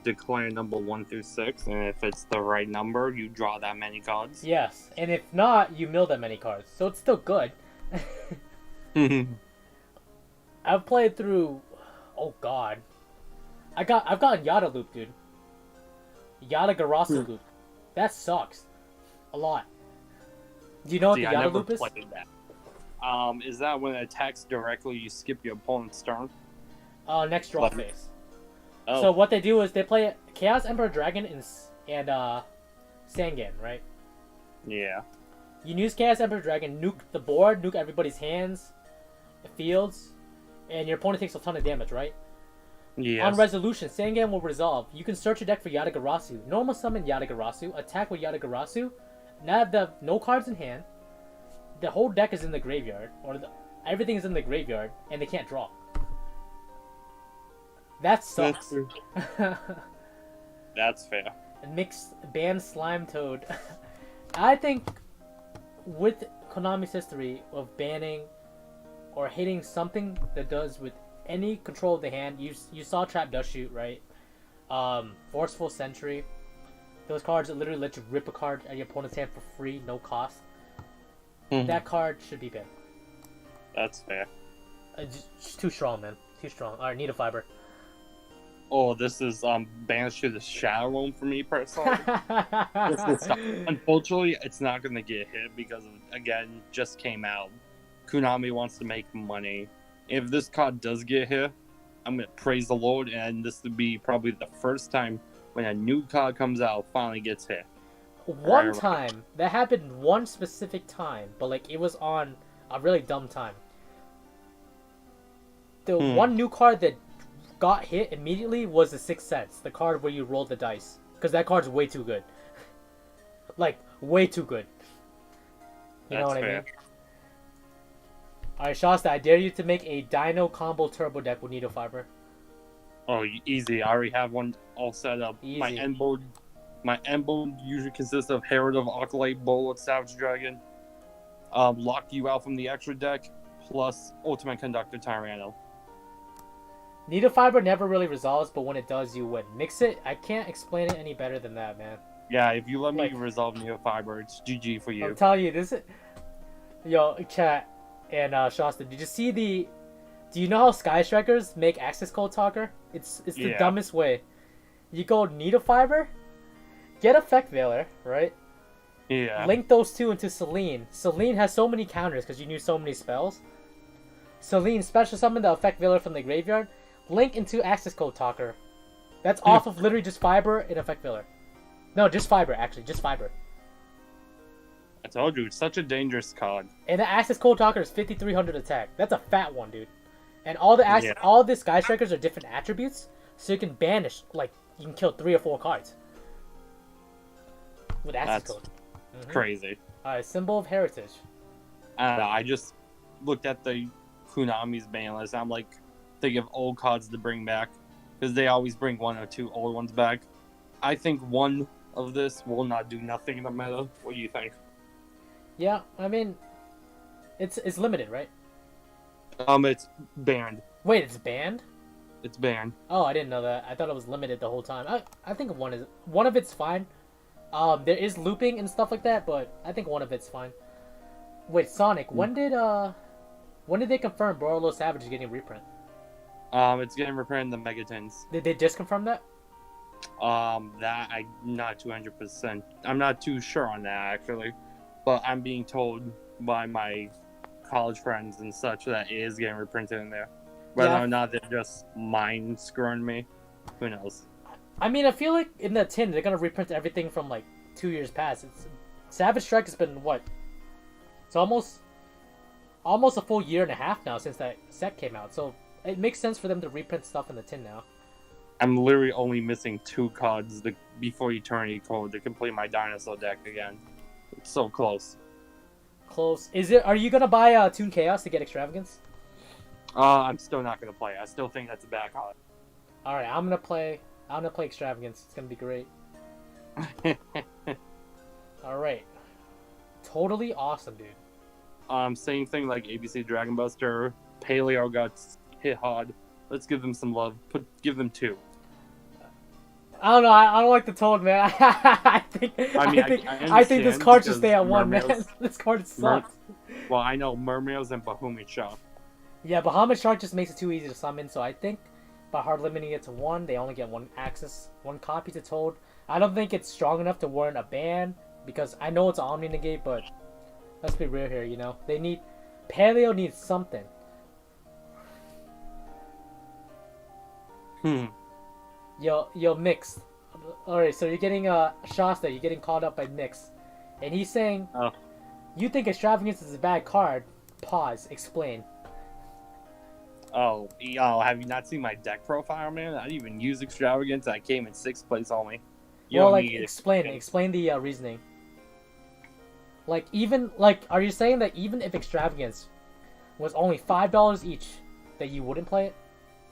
Declare number 1 through 6, and if it's the right number, you draw that many cards. Yes, and if not, you mill that many cards. So it's still good. I've played through... Oh, God. I've gotten Yada Loop, dude. Yada Garasu Loop. That sucks. A lot. Do you know what the Yada Loop is? That. Is that when it attacks directly, you skip your opponent's turn? Next draw phase. Oh. So what they do is they play Chaos Emperor Dragon and Sangan, right? Yeah. You use Chaos Emperor Dragon, nuke the board, nuke everybody's hands, the fields, and your opponent takes a ton of damage, right? Yes. On resolution, Sangan will resolve. You can search your deck for Yatagarasu. Normal summon Yatagarasu. Attack with Yatagarasu. Now the no cards in hand. The whole deck is in the graveyard, or everything is in the graveyard, and they can't draw. That sucks. That's fair. Mixed ban Slime Toad. I think with Konami's history of banning or hitting something that does with any control of the hand, you saw Trap Dust Shoot, right? Forceful Sentry. Those cards that literally let you rip a card out of your opponent's hand for free, no cost. That card should be banned. That's fair. Just too strong, man. Too strong. Alright, need a fiber. Oh, this is banished to the Shadow Realm for me personally. Unfortunately, it's not going to get hit because, again, just came out. Konami wants to make money. If this card does get hit, I'm going to praise the Lord, and this would be probably the first time when a new card comes out finally gets hit. One time. That happened one specific time, but like it was on a really dumb time. The one new card that got hit immediately was the Sixth Sense, the card where you roll the dice, because that card's way too good. Like way too good. You know what I mean? Alright, Shasta, I dare you to make a Dino combo turbo deck with Needle Fiber. Oh, easy. I already have one all set up. Easy. My end board usually consists of Herald of Acolyte, Bullet, Savage Dragon. Lock you out from the extra deck, plus Ultimate Conductor Tyranno. Needle Fiber never really resolves, but when it does, you win. Mix it. I can't explain it any better than that, man. Yeah, if you let me resolve Needle Fiber, it's GG for you. I'm telling you, this is... Yo, chat and Shasta, did you see the... Do you know how Sky Strikers make Access Code Talker? It's the dumbest way. You go Needle Fiber, get Effect Veiler, right? Yeah. Link those two into Selene. Selene has so many counters because you knew so many spells. Selene special summon the Effect Veiler from the graveyard. Link into Access Code Talker. That's off of literally just Fiber and Effect Veiler. No, just Fiber, actually. Just Fiber. I told you, it's such a dangerous card. And the Access Code Talker is 5,300 attack. That's a fat one, dude. And all the Sky Strikers are different attributes, so you can banish, like, you can kill 3 or 4 cards. With Access Code. Crazy. Alright, Symbol of Heritage. I don't know, I just looked at the Konami's ban list, I'm like, thinking of old cards to bring back, because they always bring 1 or 2 old ones back. I think one of this will not do nothing in the meta. What do you think? Yeah, I mean, it's limited, right? It's banned. Wait, it's banned? It's banned. Oh, I didn't know that. I thought it was limited the whole time. I think one of it's fine. There is looping and stuff like that, but I think one of it's fine. Wait, Sonic, when did they confirm Borolo Savage is getting a reprint? It's getting reprinted in the Megatons. Did they just confirm that? That I'm not 200%. I'm not too sure on that actually, but I'm being told by my college friends and such that it is getting reprinted in there. Whether or not they're just mind screwing me, who knows? I mean, I feel like in the tin they're gonna reprint everything from like 2 years past. Savage Strike has been what? It's almost a full year and a half now since that set came out. So it makes sense for them to reprint stuff in the tin now. I'm literally only missing 2 cards before Eternity Code to complete my dinosaur deck again. It's so close. Close. Are you gonna buy Toon Chaos to get Extravagance? I'm still not gonna play. I still think that's a bad card. All right, I'm gonna play Extravagance. It's gonna be great. All right, totally awesome, dude. Same thing like ABC Dragon Buster. Paleo got hit hard. Let's give them some love. Give them 2. I don't know. I don't like the Toad, man. I think this card should stay at 1, man. This card sucks. Well, I know Mermails and Bahamut Shark. Yeah, Bahamut Shark just makes it too easy to summon, so I think by hard limiting it to 1, they only get 1 copy to Toad. I don't think it's strong enough to warrant a ban, because I know it's an Omni Negate, but let's be real here, you know? Paleo needs something. Yo, Mix. Alright, so you're getting Shasta, you're getting called up by Mix. And he's saying, you think Extravagance is a bad card. Pause. Explain. Oh, yo, have you not seen my deck profile, man? I didn't even use Extravagance. I came in 6th place only. You Well, don't like, need Extravagance. explain the reasoning. Like, even, like, are you saying that even if Extravagance was only $5 each, that you wouldn't play it?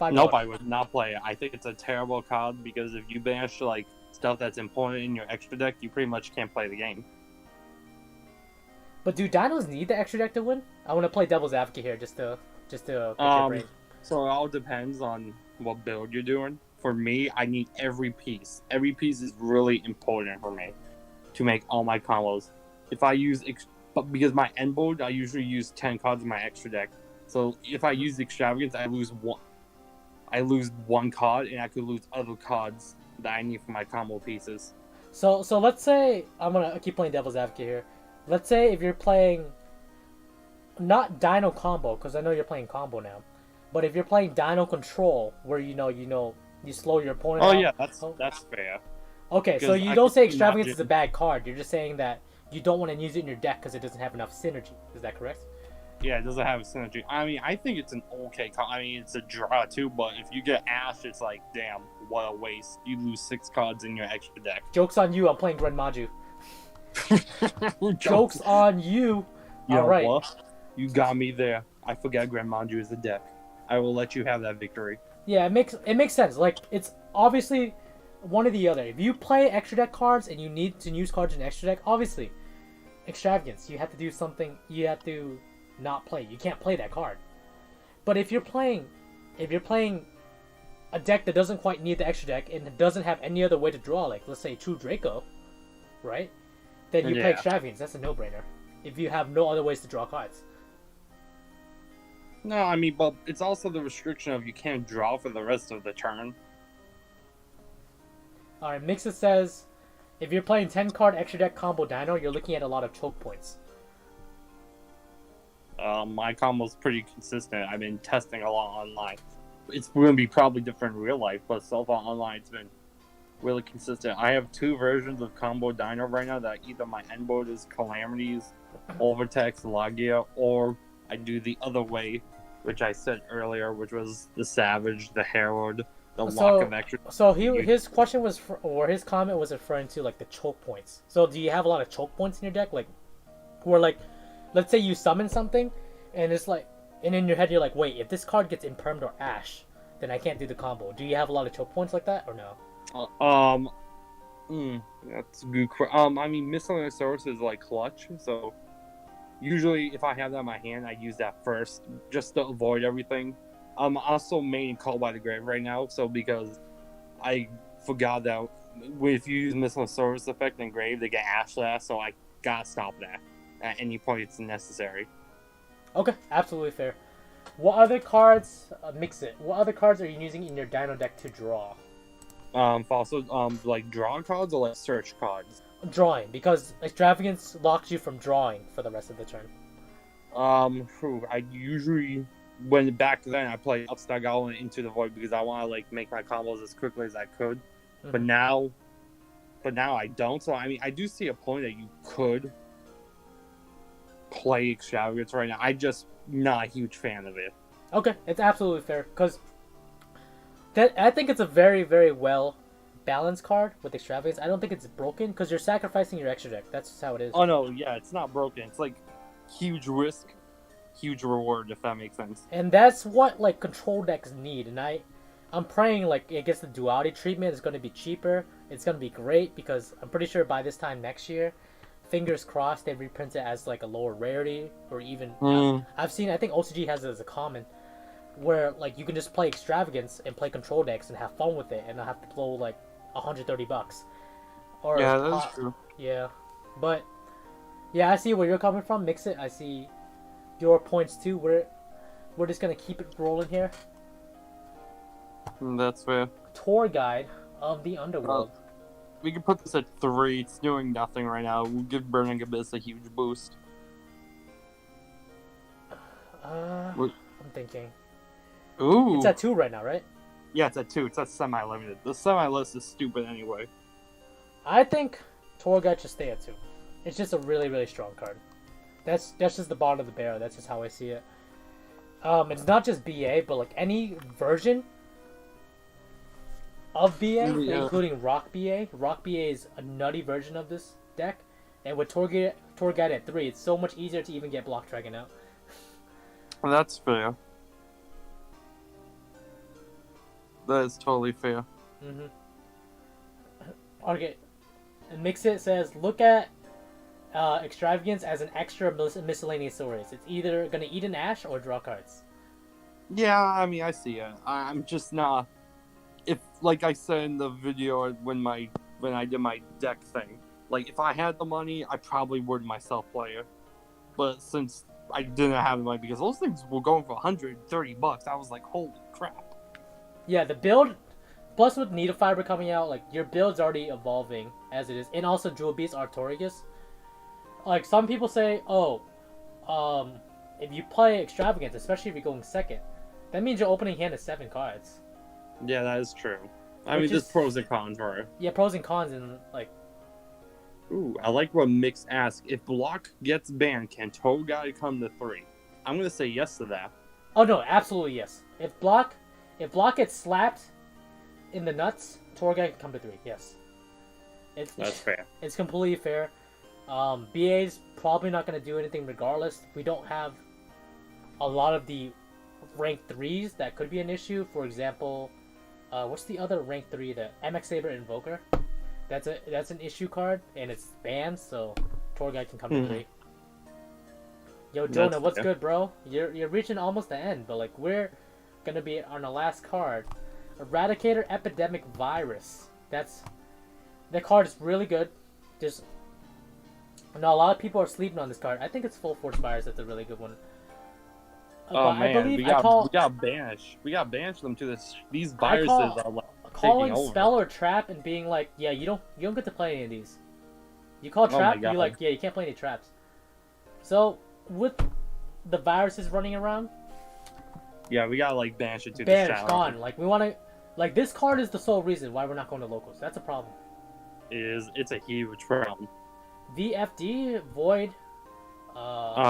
$5. Nope, I would not play it. I think it's a terrible card because if you banish like stuff that's important in your extra deck, you pretty much can't play the game. But do dinos need the extra deck to win? I want to play devil's advocate here, just to pick your brain. So it all depends on what build you're doing. For me, I need every piece. Every piece is really important for me to make all my combos. If I use, but because my end board, I usually use 10 cards in my extra deck. So if I use Extravagance, I lose one card, and I could lose other cards that I need for my combo pieces. So let's say I'm gonna keep playing devil's advocate here. Let's say if you're playing not Dino combo, because I know you're playing combo now, but if you're playing Dino control, where you slow your opponent. Oh out, yeah, that's fair. Okay, so you don't say Extravagance is a bad card. You're just saying that you don't want to use it in your deck because it doesn't have enough synergy. Is that correct? Yeah, it doesn't have a synergy. I mean, I think it's an okay card. I mean, it's a draw too, but if you get Ash, it's like, damn, what a waste. You lose 6 cards in your extra deck. Joke's on you, I'm playing Grenmaju. Joke's on you. Yo, all right. What? You got me there. I forgot Grenmaju is the deck. I will let you have that victory. Yeah, it makes sense. Like, it's obviously one or the other. If you play extra deck cards and you need to use cards in extra deck, obviously, Extravagance, you have to do something. You have to not play. You can't play that card. But if you're playing a deck that doesn't quite need the extra deck and doesn't have any other way to draw, like let's say True Draco, right? Then you play Extravagance. That's a no-brainer. If you have no other ways to draw cards. No, I mean, but it's also the restriction of you can't draw for the rest of the turn. Alright, Mixit says, if you're playing 10-card extra deck combo Dino, you're looking at a lot of choke points. My combo's pretty consistent. I've been testing a lot online. It's going to be probably different in real life, but so far online it's been really consistent. I have 2 versions of combo Dino right now that either my end board is Calamities, Overtex, Yugioh, or I do the other way, which I said earlier, which was the Savage, the Herald, the Lock of Extra. So his question was, or his comment was referring to like the choke points. So do you have a lot of choke points in your deck, like, where like, let's say you summon something, and it's like, and in your head you're like, wait, if this card gets Impermed or Ash, then I can't do the combo. Do you have a lot of choke points like that, or no? That's a good question. I mean, Miscellaneous Source is like clutch, so usually if I have that in my hand, I use that first, just to avoid everything. I'm also main Call by the Grave right now, so because I forgot that if you use Miscellaneous Source effect in Grave, they get Ash last, so I gotta stop that at any point it's necessary. Okay, absolutely fair. What other cards, what other cards are you using in your Dino deck to draw? Also, like draw cards or like search cards? Drawing, because Extravagance locks you from drawing for the rest of the turn. I usually, back then, I played Upstart Goblin Into the Void because I want to like make my combos as quickly as I could. Mm-hmm. But now I don't. So I mean, I do see a point that you could play Extravagance right now. I'm just not a huge fan of it. Okay, it's absolutely fair, because I think it's a very, very well balanced card with Extravagance. I don't think it's broken, because you're sacrificing your extra deck. That's just how it is. Oh no, yeah, it's not broken. It's like huge risk, huge reward, if that makes sense. And that's what like control decks need. And I'm praying like it gets the duality treatment. It's going to be cheaper. It's going to be great, because I'm pretty sure by this time next year, fingers crossed, they reprint it as like a lower rarity, or even I've seen, I think OCG has it as a common, where like you can just play Extravagance and play control decks and have fun with it, and not have to blow like $130. Or yeah, that's true. Yeah, but yeah, I see where you're coming from. Mix it. I see your points too. We're just gonna keep it rolling here. That's fair. Tour guide of the underworld. We can put this at 3. It's doing nothing right now. We'll give Burning Abyss a huge boost. I'm thinking. Ooh. It's at 2 right now, right? Yeah, it's at 2. It's at semi-limited. The semi-list is stupid anyway. I think Tour Guide should stay at 2. It's just a really, really strong card. That's just the bottom of the barrel. That's just how I see it. It's not just BA, but like any version of BA, Yeah. including Rock BA. Rock BA is a nutty version of this deck, and with Torguide at 3, it's so much easier to even get Block Dragon out. That's fair. That is totally fair. Mm-hmm. Okay, and Mixit says, look at Extravagance as an extra miscellaneous stories. It's either gonna eat an Ash or draw cards. Yeah, I mean, I see it. I'm just not. If, like I said in the video when I did my deck thing, like if I had the money, I probably would myself play it. But since I didn't have the money, because those things were going for $130, I was like, holy crap. Yeah, the build, plus with Needle Fiber coming out, like your build's already evolving as it is, and also Jewel Beast Artorigus. Like some people say, oh, if you play Extravagance, especially if you're going second, that means your opening hand is 7 cards. Yeah, that is true. I Which mean, there's is- pros and cons for it. Yeah, pros and cons, and like, Ooh, I like what Mix asked. If Block gets banned, can Togai come to 3? I'm gonna say yes to that. oh no, absolutely yes. If block gets slapped in the nuts, Torguide can come to 3. Yes, That's fair. it's completely fair. BA's probably not going to do anything regardless. We don't have a lot of the rank 3s that could be an issue. For example, what's the other rank 3? The MX Saber Invoker. That's an issue card and it's banned, so Torguide can come to 3. Yo, Jonah, That's what's fair. good, bro? You're reaching almost the end, but like we're gonna be on the last card. Eradicator Epidemic Virus. That card is really good. Just no, a lot of people are sleeping on this card. I think it's Full Force Virus. That's a really good one. Oh But man, I believe we got I call banished. We got banished them to this. These I viruses call- are like calling taking over. spell or trap and being like, yeah, you don't get to play any of these. You call my trap, God. you're like, yeah, you can't play any traps. So with the viruses running around, Yeah, we gotta like banish it to the banished, challenge. gone. Like we want to, like this card is the sole reason why we're not going to locals. That's a problem. It's a huge problem. VFD Void.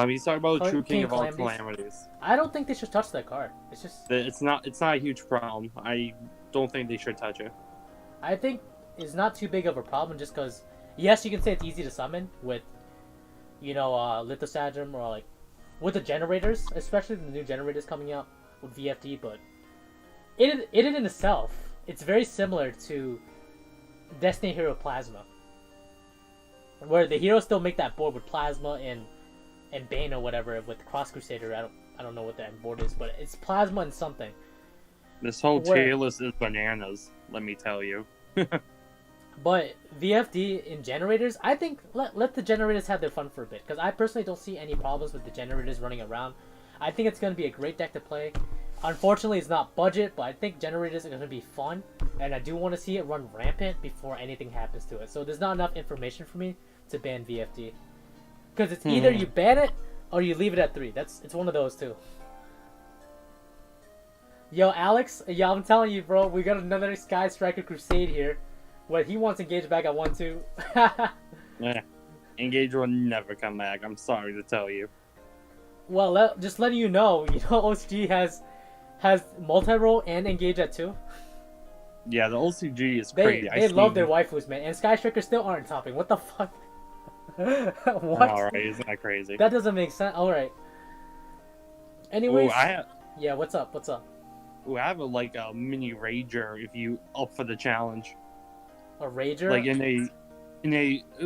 He's talking about the true king of all Calamities. calamities. I don't think they should touch that card. It's just, It's not a huge problem. I don't think they should touch it. I think it's not too big of a problem just because, yes, you can say it's easy to summon with, Lithosagem or like with the generators, especially the new generators coming out with VFD, but it in itself, it's very similar to Destiny Hero Plasma, where the heroes still make that board with Plasma and Bane or whatever with Cross Crusader. I don't know what that board is, but it's Plasma and something. This whole Where- tier list is bananas, let me tell you. But VFD in generators, I think let the generators have their fun for a bit, because I personally don't see any problems with the generators running around. I think it's going to be a great deck to play. Unfortunately, it's not budget, but I think generators are going to be fun, and I do want to see it run rampant before anything happens to it. So there's not enough information for me to ban VFD. Because it's either you ban it, or you leave it at 3. It's one of those two. Yo, Alex, I'm telling you, bro, we got another Sky Striker Crusade here. What he wants engaged back at 1-2. Engage will never come back, I'm sorry to tell you. Well, just letting you know, OCG has multi-roll and engage at 2. Yeah, the OCG is They crazy. they love their waifus, man, and Sky Strikers still aren't topping. What the fuck? What? Alright, isn't that crazy? That doesn't make sense. All right. Anyways, Ooh, yeah. What's up? I have a mini rager if you up for the challenge. A rager?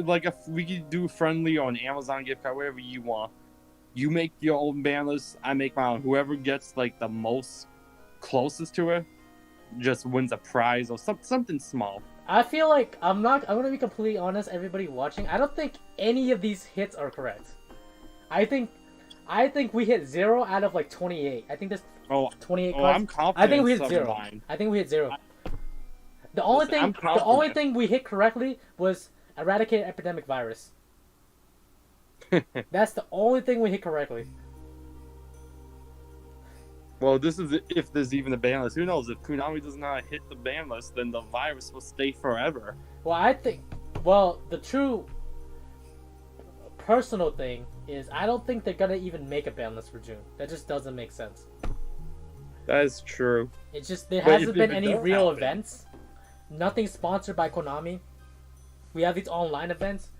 Like if we could do friendly on Amazon gift card, whatever you want. You make your own ban list, I make my own. Whoever gets like the most closest to it just wins a prize or something small. I feel like I'm gonna be completely honest, everybody watching. I don't think any of these hits are correct. I think we hit 0 out of like 28. I think there's 28 cards. I'm confident. I think we hit in 0. mine. I think we hit 0. The only thing we hit correctly was Eradicate Epidemic Virus. That's the only thing we hit correctly. Well, this is if there's even a ban list. Who knows? If Konami does not hit the ban list, then the virus will stay forever. Well, the true personal thing is I don't think they're gonna even make a ban list for June. That just doesn't make sense. That is true. It's just there But hasn't if been it any don't real happen- events. Nothing sponsored by Konami. We have these online events.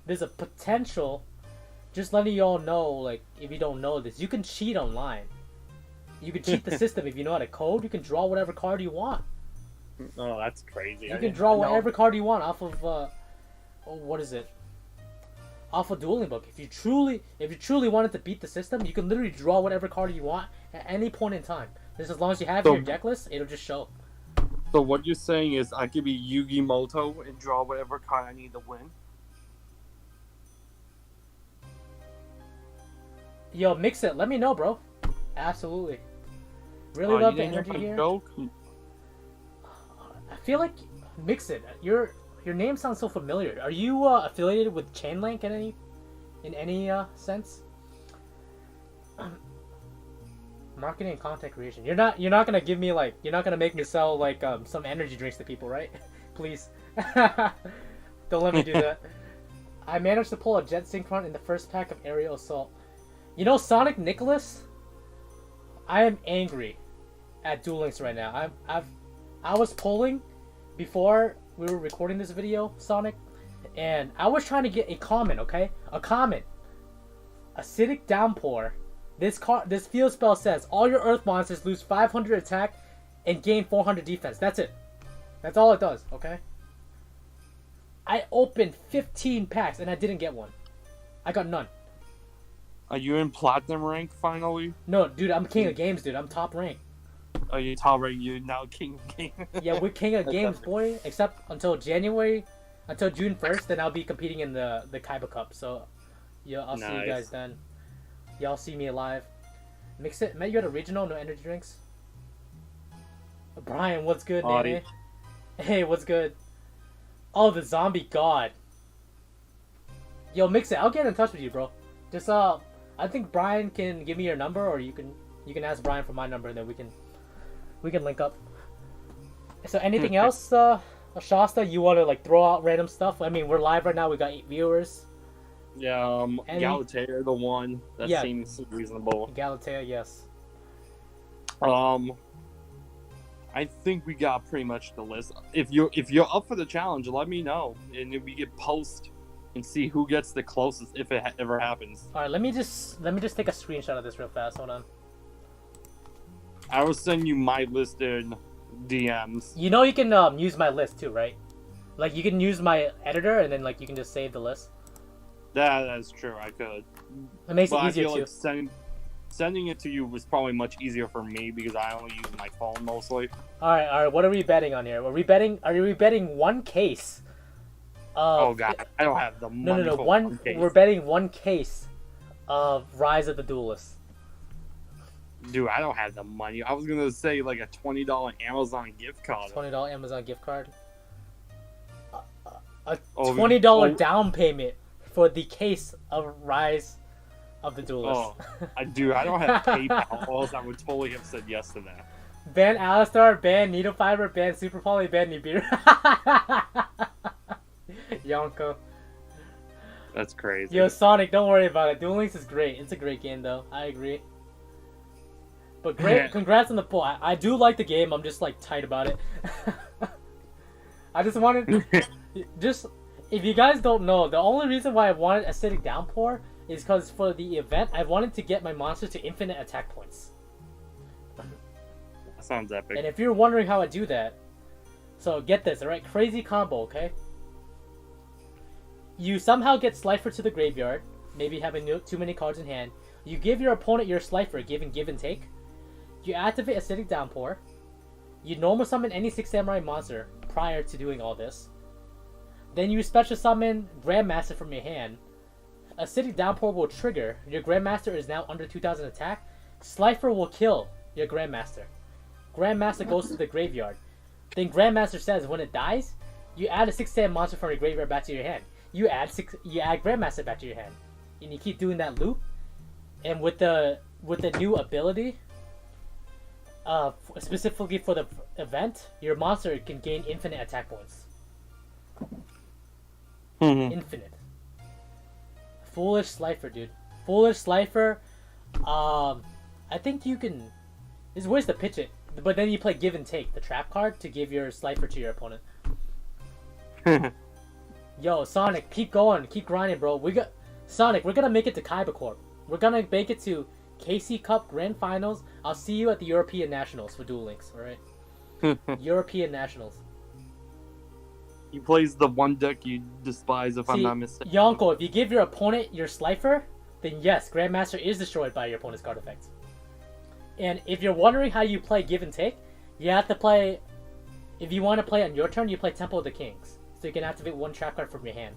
There's a potential. Just letting you all know, like, if you don't know this, you can cheat online. You can cheat the system if you know how to code. You can draw whatever card you want. Oh, that's crazy. You can draw whatever card you want off of what is it? Off a dueling book. If you truly wanted to beat the system, you can literally draw whatever card you want at any point in time. Just as long as you have your deck list, it'll just show. So what you're saying is I could be Yugimoto and draw whatever card I need to win? Yo, mix it. Let me know, bro. Absolutely. Really love the energy here. Joke? I feel like mix it. Your name sounds so familiar. Are you affiliated with Chainlink in any sense? Marketing and content creation. You're not gonna give me like you're not gonna make me sell like some energy drinks to people, right? Please. Don't let me do that. I managed to pull a Jet Synchron in the first pack of Aerial Assault. You know Sonic Nicholas? I am angry at Duel Links right now. I was pulling before we were recording this video, Sonic, and I was trying to get a common, okay? A common. Acidic Downpour. This field spell says all your Earth monsters lose 500 attack and gain 400 defense. That's it. That's all it does, okay? I opened 15 packs and I didn't get one. I got none. Are you in platinum rank finally? No, dude, I'm king of games, dude. I'm top rank. Are you top rank? You're now king of games. Yeah, we're king of games, boy. Except until June 1st, then I'll be competing in the Kaiba Cup. So, yeah, I'll see you guys then. Y'all see me alive. Mix it. Matt, you at a regional? No energy drinks? Brian, what's good, Nene? Hey, what's good? Oh, the zombie god. Yo, mix it. I'll get in touch with you, bro. Just I think Brian can give me your number, or you can ask Brian for my number, and then we can link up. So anything else, Shasta? You want to like throw out random stuff? I mean, we're live right now. We got 8 viewers. Yeah, Galatea, the one that seems reasonable. Galatea, yes. I think we got pretty much the list. If you're up for the challenge, let me know, and we get post and see who gets the closest if it ever happens. All right, let me just take a screenshot of this real fast. Hold on. I will send you my listed DMs. You know you can use my list too, right? Like you can use my editor and then like you can just save the list. That's true. I could. It makes it easier too. Like sending it to you was probably much easier for me because I only use my phone mostly. All right. What are we betting on here? Are we betting one case? Oh god, I don't have the money. No. For one case. We're betting one case of Rise of the Duelist. Dude, I don't have the money. I was gonna say like a $20 Amazon gift card. $20 Amazon gift card. A $20 down payment for the case of Rise of the Duelist. Oh, I don't have PayPal, or else I would totally have said yes to that. Ban Alistar, ban Needle Fiber, ban Super Poly, ban Nibiru. Yonko. That's crazy. Yo, Sonic, don't worry about it. Duel Links is great. It's a great game, though. I agree. But great, congrats on the pull. I do like the game. I'm just like tight about it. I just wanted, if you guys don't know, the only reason why I wanted Acidic Downpour is because for the event, I wanted to get my monsters to infinite attack points. That sounds epic. And if you're wondering how I do that, so get this, alright? Crazy combo, okay? You somehow get Slifer to the graveyard, maybe having too many cards in hand. You give your opponent your Slifer, give and take. You activate Acidic Downpour. You normal summon any 6 Samurai monster prior to doing all this. Then you special summon Grandmaster from your hand. Acidic Downpour will trigger. Your Grandmaster is now under 2000 attack. Slifer will kill your Grandmaster. Grandmaster goes to the graveyard. Then Grandmaster says when it dies, you add a 6-10 monster from your graveyard back to your hand. You add Grandmaster back to your hand. And you keep doing that loop. And with the new ability, specifically for the event, your monster can gain infinite attack points. Infinite. Foolish Slifer, dude. Foolish Slifer. I think you can. It's ways to pitch it, but then you play Give and Take, the trap card, to give your Slifer to your opponent. Yo, Sonic, keep going, keep grinding, bro. Sonic, we're gonna make it to Kaiba Corp. We're gonna make it to KC Cup Grand Finals. I'll see you at the European Nationals for Duel Links, alright? European Nationals. He plays the one deck you despise, if I'm not mistaken. Yonko, if you give your opponent your Slifer, then yes, Grandmaster is destroyed by your opponent's card effects. And if you're wondering how you play Give and Take, you have to play... If you want to play on your turn, you play Temple of the Kings. So you can activate one trap card from your hand.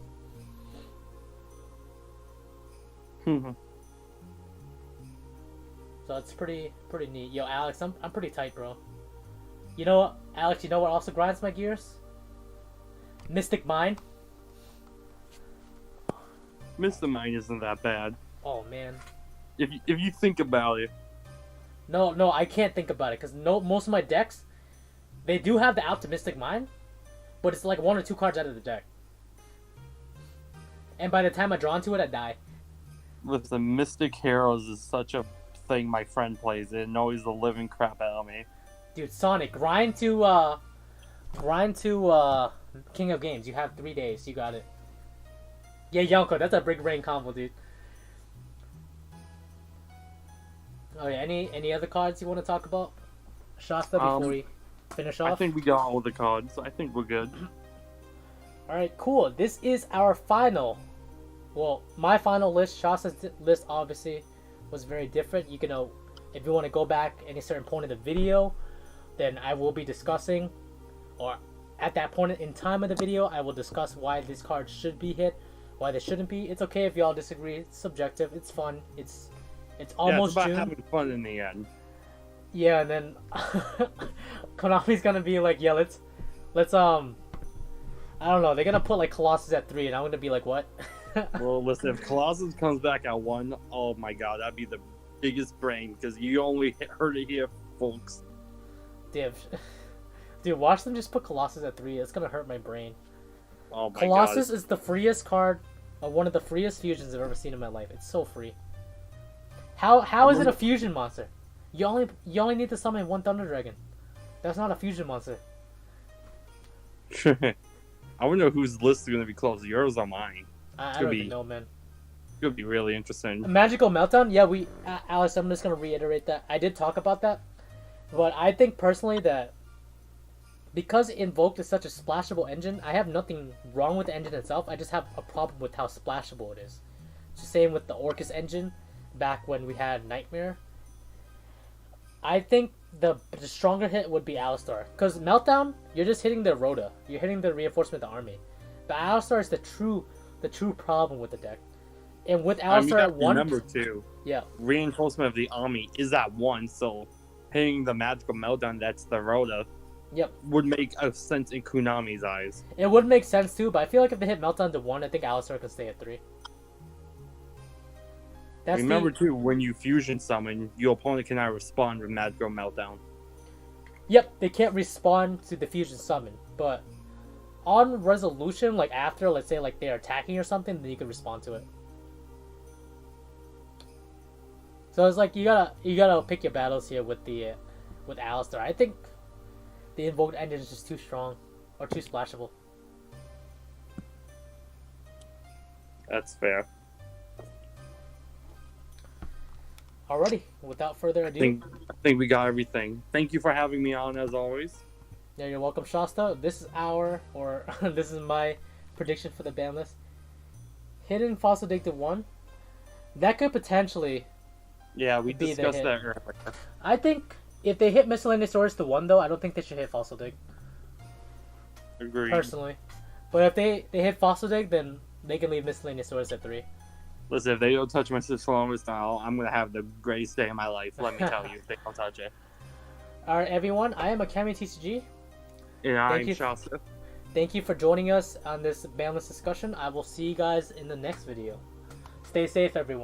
So it's pretty neat. Yo, Alex, I'm pretty tight, bro. You know what, Alex, you know what also grinds my gears? Mystic Mine. Mystic Mine isn't that bad. Oh, man. If you think about it. No, I can't think about it, because most of my decks, they do have the Optimistic Mine, but it's like 1 or 2 cards out of the deck. And by the time I draw into it, I die. With the Mystic Heroes is such a thing my friend plays. It annoys the living crap out of me. Dude, Sonic, grind to King of Games. You have 3 days. You got it. Yeah, Yonko, that's a big brain combo, dude. Oh yeah, any other cards you want to talk about, Shasta, before we finish off? I think we got all the cards. I think we're good. Alright, cool. This is our final. Well, my final list. Shasta's list obviously was very different. You can if you want to go back any certain point of the video, then I will be discussing, or at that point in time of the video, I will discuss why this card should be hit, why they shouldn't be. It's okay if y'all disagree. It's subjective. It's fun. It's almost it's about June. having fun in the end. Yeah, and then Konami's gonna be like, yeah, let's I don't know, they're gonna put like Colossus at 3, and I'm gonna be like, what? Well, listen, if Colossus comes back at 1, oh my god, that'd be the biggest brain, because you only heard it here, folks. Dude, watch them just put Colossus at 3. It's gonna hurt my brain. Oh my Colossus god. is the freest card, one of the freest fusions I've ever seen in my life. It's so free. How is it a fusion monster? You only need to summon 1 Thunder Dragon. That's not a fusion monster. I wonder whose list is gonna be close. Yours or mine? I don't even know, man. It would be really interesting. Magical Meltdown? Yeah, Alice, I'm just gonna reiterate that. I did talk about that. But I think personally that because Invoked is such a splashable engine, I have nothing wrong with the engine itself. I just have a problem with how splashable it is. It's the same with the Orcus engine back when we had Nightmare. I think the stronger hit would be Alistar. Because Meltdown, you're just hitting the Rhoda. You're hitting the reinforcement of the army. But Alistar is the true problem with the deck. And with Alistar at 1... Remember too, yeah, reinforcement of the army is at 1, so hitting the Magical Meltdown, that's the Rhoda, yep, would make a sense in Konami's eyes. It would make sense too, but I feel like if they hit Meltdown to 1, I think Alistar could stay at 3. Remember too, when you fusion summon, your opponent cannot respond with Magical Meltdown. Yep, they can't respond to the fusion summon, but on resolution, like after, let's say, like they're attacking or something, then you can respond to it. So it's like you gotta pick your battles here with Alistar. I think the Invoked engine is just too strong or too splashable. That's fair. Alrighty, without further ado, I think we got everything. Thank you for having me on, as always. Yeah, you're welcome, Shasta. This is this is my prediction for the ban list. Hidden Fossil Dig to 1. That could potentially... Yeah, we discussed that earlier. I think if they hit Miscellaneous Swords to 1, though, I don't think they should hit Fossil Dig. Agreed. Personally. But if they hit Fossil Dig, then they can leave Miscellaneous Swords at 3. Listen, if they don't touch my Sister style, I'm going to have the greatest day of my life. Let me tell you, if they don't touch it. Alright, everyone. I am AkemiTCG. And I'm Shasta. Thank you for joining us on this ban list discussion. I will see you guys in the next video. Stay safe, everyone.